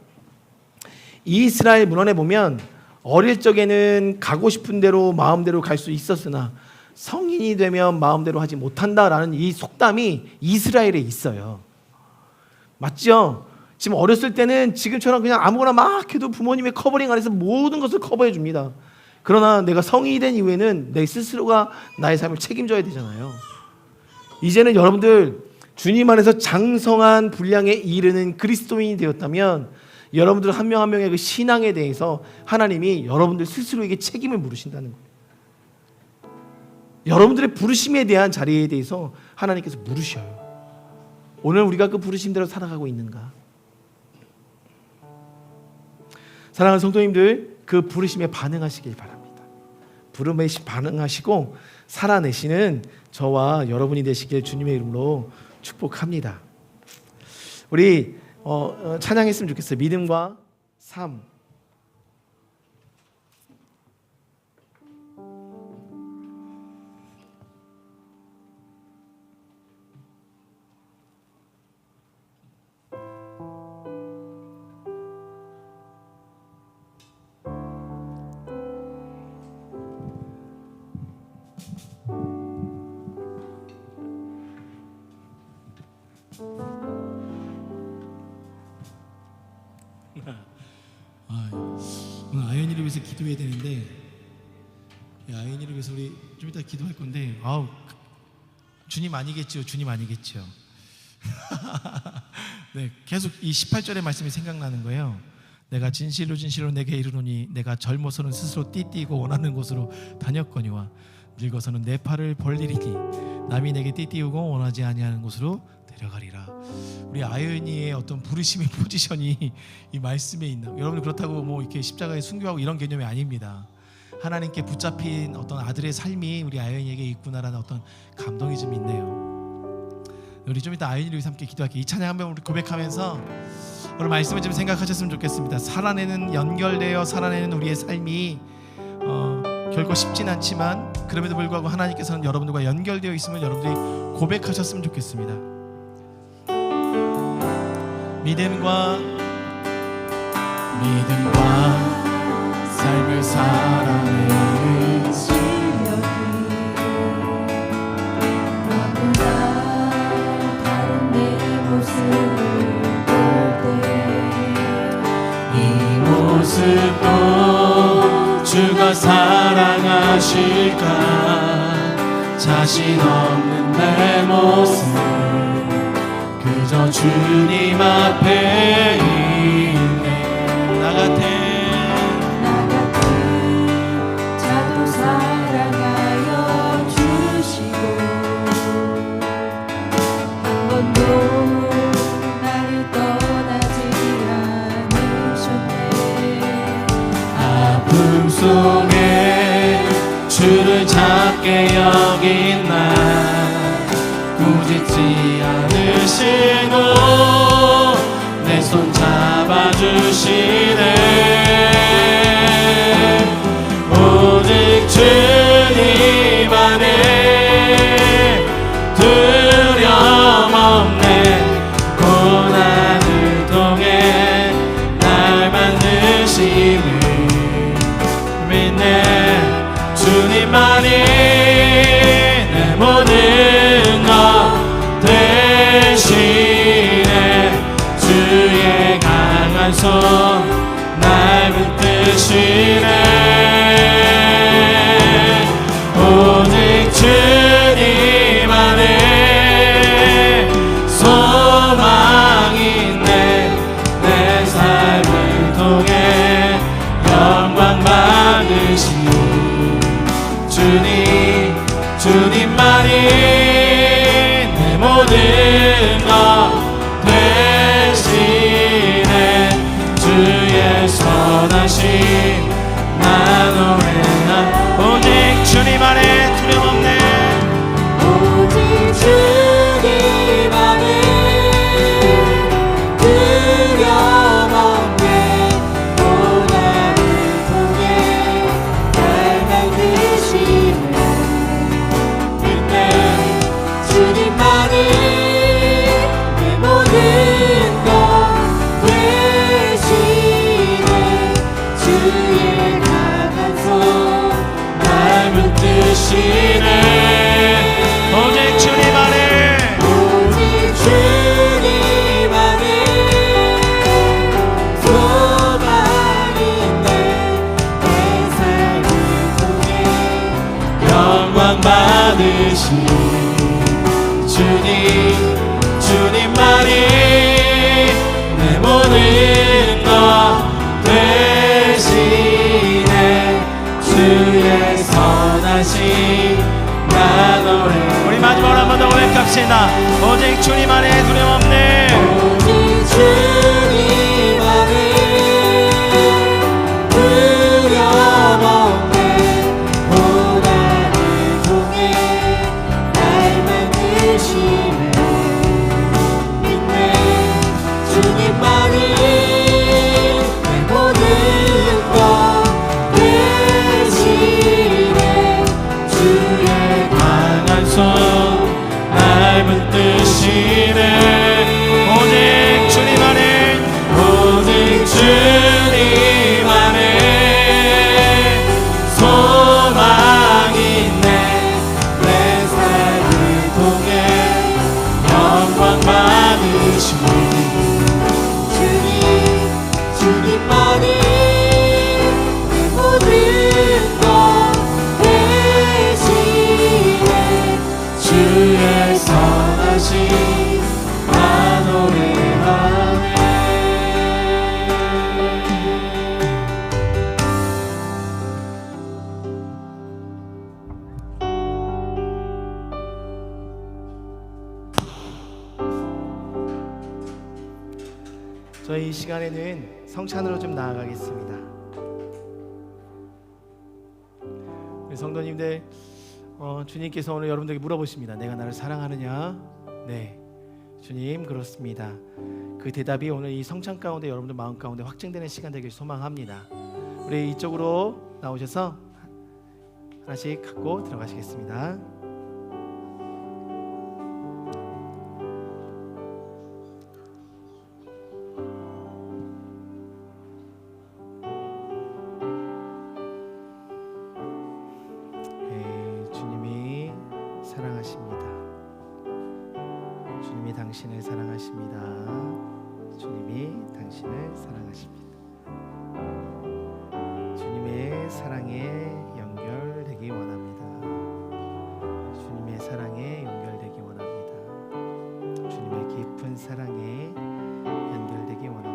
어릴 적에는 가고 싶은 대로 마음대로 갈 수 있었으나 성인이 되면 마음대로 하지 못한다라는 이 속담이 이스라엘에 있어요. 맞죠? 지금 어렸을 때는 지금처럼 그냥 아무거나 막 해도 부모님의 커버링 안에서 모든 것을 커버해 줍니다. 그러나 내가 성인이 된 이후에는 내 스스로가 나의 삶을 책임져야 되잖아요. 이제는 여러분들 주님 안에서 장성한 분량에 이르는 그리스도인이 되었다면 여러분들 한 명 한 명의 그 신앙에 대해서 하나님이 여러분들 스스로에게 책임을 물으신다는 거예요. 여러분들의 부르심에 대한 자리에 대해서 하나님께서 물으셔요. 오늘 우리가 그 부르심대로 살아가고 있는가? 사랑하는 성도님들, 그 부르심에 반응하시길 바랍니다. 부름에 반응하시고 살아내시는 저와 여러분이 되시길 주님의 이름으로 축복합니다. 우리 찬양했으면 좋겠어요. 믿음과 삶. 오늘 아연이를 위해서 기도해야 되는데, 아연이를 위해서 우리 좀 이따 기도할 건데, 주님 아니겠죠? 주님 아니겠죠? 네, 계속 이 18절의 말씀이 생각나는 거예요. 내가 진실로 진실로 내게 이르노니 내가 젊어서는 스스로 띠띠고 원하는 곳으로 다녔거니와 늙어서는 내 팔을 벌리리니 남이 내게 띠띠우고 원하지 아니하는 곳으로 데려가리라. 우리 아연이의 어떤 부르심의 포지션이 이 말씀에 있나? 여러분 그렇다고 뭐 이렇게 십자가에 순교하고 이런 개념이 아닙니다. 하나님께 붙잡힌 어떤 아들의 삶이 우리 아연이에게 있구나라는 어떤 감동이 좀 있네요. 우리 좀 이따 아연이를 위해서 함께 기도할게요. 이 찬양 한번 우리 고백하면서 오늘 말씀을 좀 생각하셨으면 좋겠습니다. 연결되어 살아내는 우리의 삶이 결코 쉽진 않지만 그럼에도 불구하고 하나님께서는 여러분들과 연결되어 있음을 여러분들이 고백하셨으면 좋겠습니다. 믿음과 삶을 살아내는 너무나 다른 내 모습을 이 모습도 주가 사랑하실까 자신 없는 내 모습 그저 주님 앞에 있네 나 같은 자도 사랑하여 주시고 한 번도 나를 떠나지 않으셨네 아픔 속에 주를 찾게 여긴 나 꾸짖지 않으시고 내 손 잡아주시네 오직 주님 안에 두려움 없네 고난을 통해 날 만드심을 믿네 주님만이 내 모든 것 대신에 주의 강한 손 날 붙드시네 오직 주님 안에 소망이 있네 내 삶을 통해 영광 받으시오 주님만이 내 모든 것 대신에 주의 선하심 나 노래한 오직 주님 안에 두려움 없네 오직 주님 안에 두려움 없네 고난을 통해 날 만드시네 믿네 주님만이 내 모든 것 대신에 주의 강한 손 날 붙드시네 오직 주님 안에 오직 주님 안에 소망이 있네 내 삶을 통해 영광 받으신 주님만이 내 모든 것 대신에 주의 선하심 나 노래 우리 마지막으로 한 번 더 고백합시다 오직 주님 안에 두려움 없네 오직 주님 안에 두려움 없네 고난을 통해 날 만드시네 믿네 주님만이 내 모든 것 대신에 주의 강한 손 날 붙드시네 오직 주님 안에 오직 주님 안에 소망이 있네 내 삶을 통해 영광 받으시네 주님만이 내 모든 것 대신에 주의 선하심 나 노래하네 저희 이 시간에는 성찬으로 좀 나아가겠습니다. 우리 성도님들, 주님께서 오늘 여러분들에게 물어보십니다. 내가 나를 사랑하느냐? 네, 주님 그렇습니다. 그 대답이 오늘 이 성찬 가운데 여러분들 마음 가운데 확증되는 시간 되길 소망합니다. 우리 이쪽으로 나오셔서 하나씩 갖고 들어가시겠습니다. 네, 주님이 사랑하십니다. 주님이 당신을 사랑하십니다. 주님이 당신을 사랑하십니다. 주님의 사랑에 연결되기 원합니다. 주님의 사랑에 연결되기 원합니다. 주님의 깊은 사랑에 연결되기 원합니다.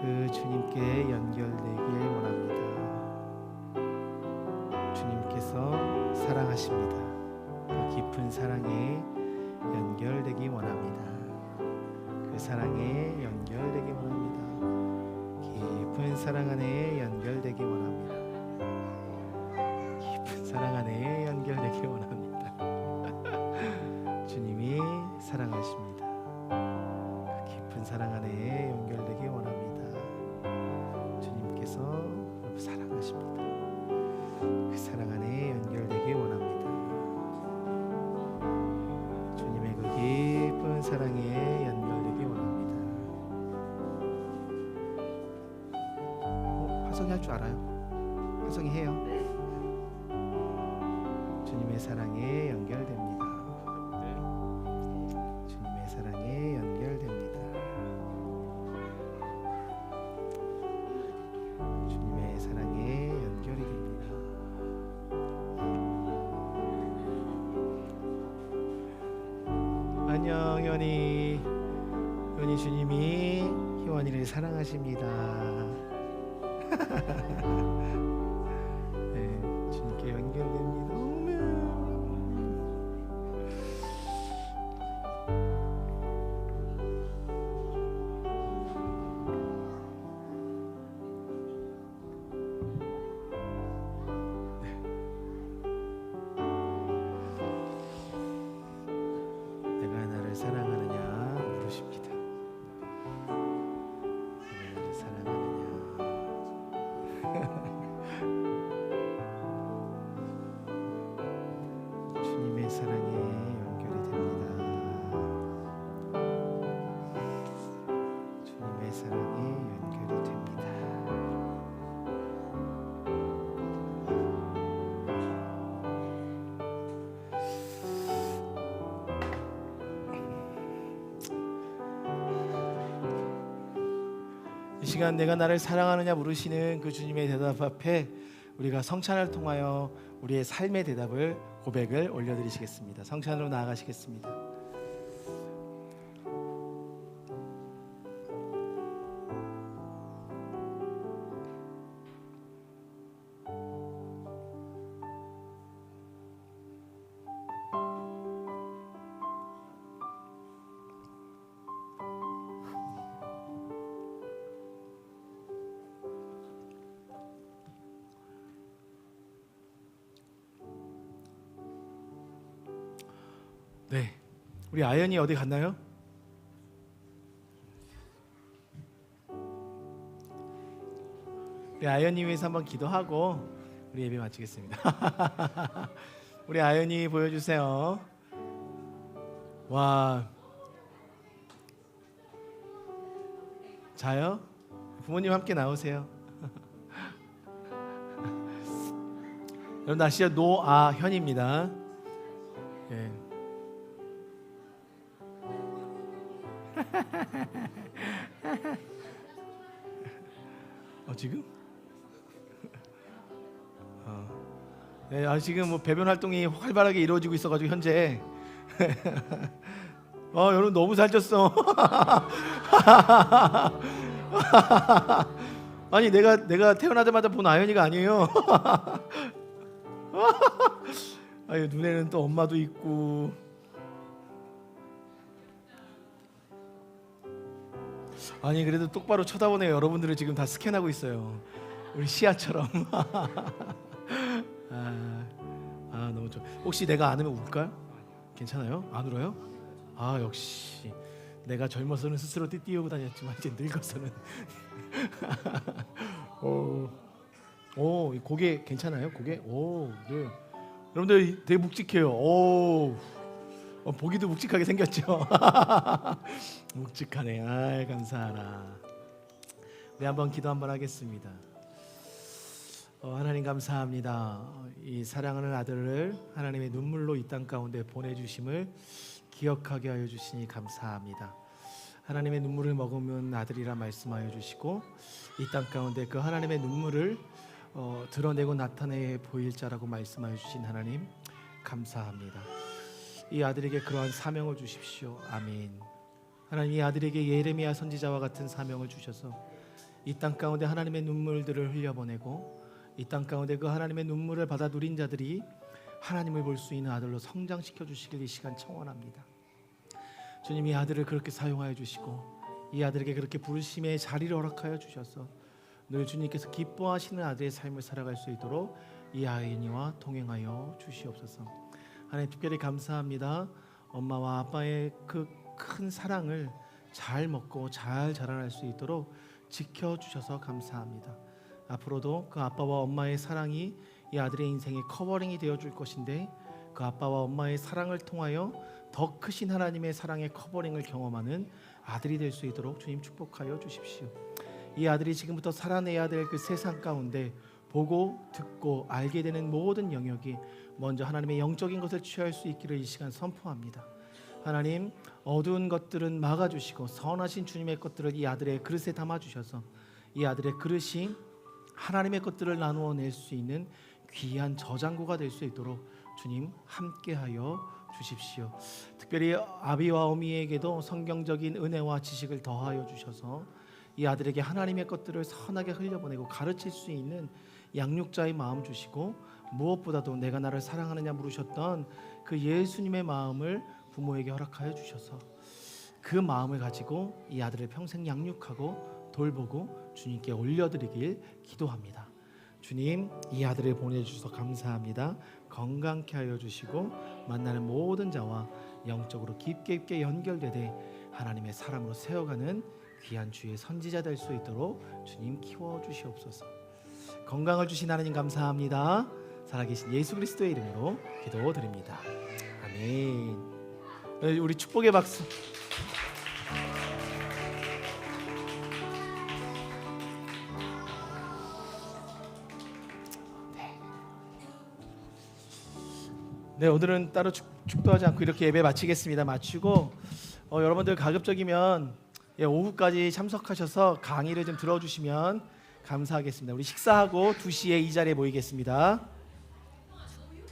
그 주님께 연결되길 원합니다. 주님께서 사랑하십니다. 그 깊은 사랑에 연결되기 원합니다. 그 사랑에 연결되기 원합니다. 깊은 사랑 안에 연결되기 원합니다. 깊은 사랑 안에 연결되기 원합니다. 주님이 사랑하십니다. 그 깊은 사랑 안에 연결되기 원합니다. 주님께서 사랑하십니다. 그 사랑 안에 연결되기 원합니다. 주님의 그 깊은 사랑에 연결되기 원합니다. 화성이 할 줄 알아요? 화성이 해요. 주님의 사랑에 연결됩니다. 주님의 사랑에 연결됩니다. 주님의 사랑에 연결이 됩니다. 안녕 현이. 현이 주님이 희원이를 사랑하십니다. 네, 주님께 연결됩니다. 내가 나를 사랑하느냐 물으십니다. 내가 나를 사랑하느냐. 주님의 사랑에 연결이 됩니다. 주님의 사랑에 연결이 됩니다. 이 시간 내가 나를 사랑하느냐 물으시는 그 주님의 대답 앞에 우리가 성찬을 통하여 우리의 삶의 대답을 고백을 올려드리시겠습니다. 성찬으로 나아가시겠습니다. 네, 우리 아연이 어디 갔나요? 우리 아연이 위해서 한번 기도하고 우리 예배 마치겠습니다. 우리 아연이 보여주세요. 와, 자요? 부모님 함께 나오세요. 여러분 아시죠? 노아현입니다. 예. 지금? 네, 지금 뭐 배변 활동이 활발하게 이루어지고 있어가지고 현재 여러분 너무 살쪘어. 아니 내가 태어나자마자 본 아연이가 아니에요. 아유, 눈에는 또 엄마도 있고. 아니 그래도 똑바로 쳐다보네요. 여러분들을 지금 다 스캔하고 있어요. 우리 시야처럼. 너무 좋아. 혹시 내가 안 울면 울까요? 괜찮아요? 안 울어요? 역시 내가 젊어서는 스스로 띄우고 다녔지만 이제 늙어서는 이 고개 괜찮아요? 고개? 네. 여러분들 되게 묵직해요. 보기도 묵직하게 생겼죠? 묵직하네. 감사하라. 네, 한번 기도 한번 하겠습니다. 하나님 감사합니다. 이 사랑하는 아들을 하나님의 눈물로 이 땅 가운데 보내주심을 기억하게 하여 주시니 감사합니다. 하나님의 눈물을 먹으면 아들이라 말씀하여 주시고 이 땅 가운데 그 하나님의 눈물을 드러내고 나타내 보일 자라고 말씀하여 주신 하나님 감사합니다. 이 아들에게 그러한 사명을 주십시오. 아멘. 하나님 이 아들에게 예레미야 선지자와 같은 사명을 주셔서 이 땅 가운데 하나님의 눈물들을 흘려보내고 이 땅 가운데 그 하나님의 눈물을 받아 누린 자들이 하나님을 볼 수 있는 아들로 성장시켜 주시길 이 시간 청원합니다. 주님 이 아들을 그렇게 사용하여 주시고 이 아들에게 그렇게 부르심의 자리를 허락하여 주셔서 늘 주님께서 기뻐하시는 아들의 삶을 살아갈 수 있도록 이 아이니와 동행하여 주시옵소서. 하나님 특별히 감사합니다. 엄마와 아빠의 그 큰 사랑을 잘 먹고 잘 자라날 수 있도록 지켜주셔서 감사합니다. 앞으로도 그 아빠와 엄마의 사랑이 이 아들의 인생의 커버링이 되어줄 것인데 그 아빠와 엄마의 사랑을 통하여 더 크신 하나님의 사랑의 커버링을 경험하는 아들이 될 수 있도록 주님 축복하여 주십시오. 이 아들이 지금부터 살아내야 될 그 세상 가운데 보고 듣고 알게 되는 모든 영역이 먼저 하나님의 영적인 것을 취할 수 있기를 이 시간 선포합니다. 하나님 어두운 것들은 막아주시고 선하신 주님의 것들을 이 아들의 그릇에 담아주셔서 이 아들의 그릇이 하나님의 것들을 나누어 낼 수 있는 귀한 저장고가 될 수 있도록 주님 함께하여 주십시오. 특별히 아비와 어미에게도 성경적인 은혜와 지식을 더하여 주셔서 이 아들에게 하나님의 것들을 선하게 흘려보내고 가르칠 수 있는 양육자의 마음 주시고 무엇보다도 내가 나를 사랑하느냐 물으셨던 그 예수님의 마음을 부모에게 허락하여 주셔서 그 마음을 가지고 이 아들을 평생 양육하고 돌보고 주님께 올려드리길 기도합니다. 주님 이 아들을 보내주셔서 감사합니다. 건강케 하여 주시고 만나는 모든 자와 영적으로 깊게 연결되되 하나님의 사람으로 세워가는 귀한 주의 선지자 될 수 있도록 주님 키워주시옵소서. 건강을 주신 하나님 감사합니다. 살아계신 예수 그리스도의 이름으로 기도드립니다. 아멘. 우리 축복의 박수. 네, 오늘은 따로 축도하지 않고 이렇게 예배 마치겠습니다. 마치고 여러분들 가급적이면 오후까지 참석하셔서 강의를 좀 들어주시면 감사하겠습니다. 우리 식사하고 2시에 이 자리에 모이겠습니다.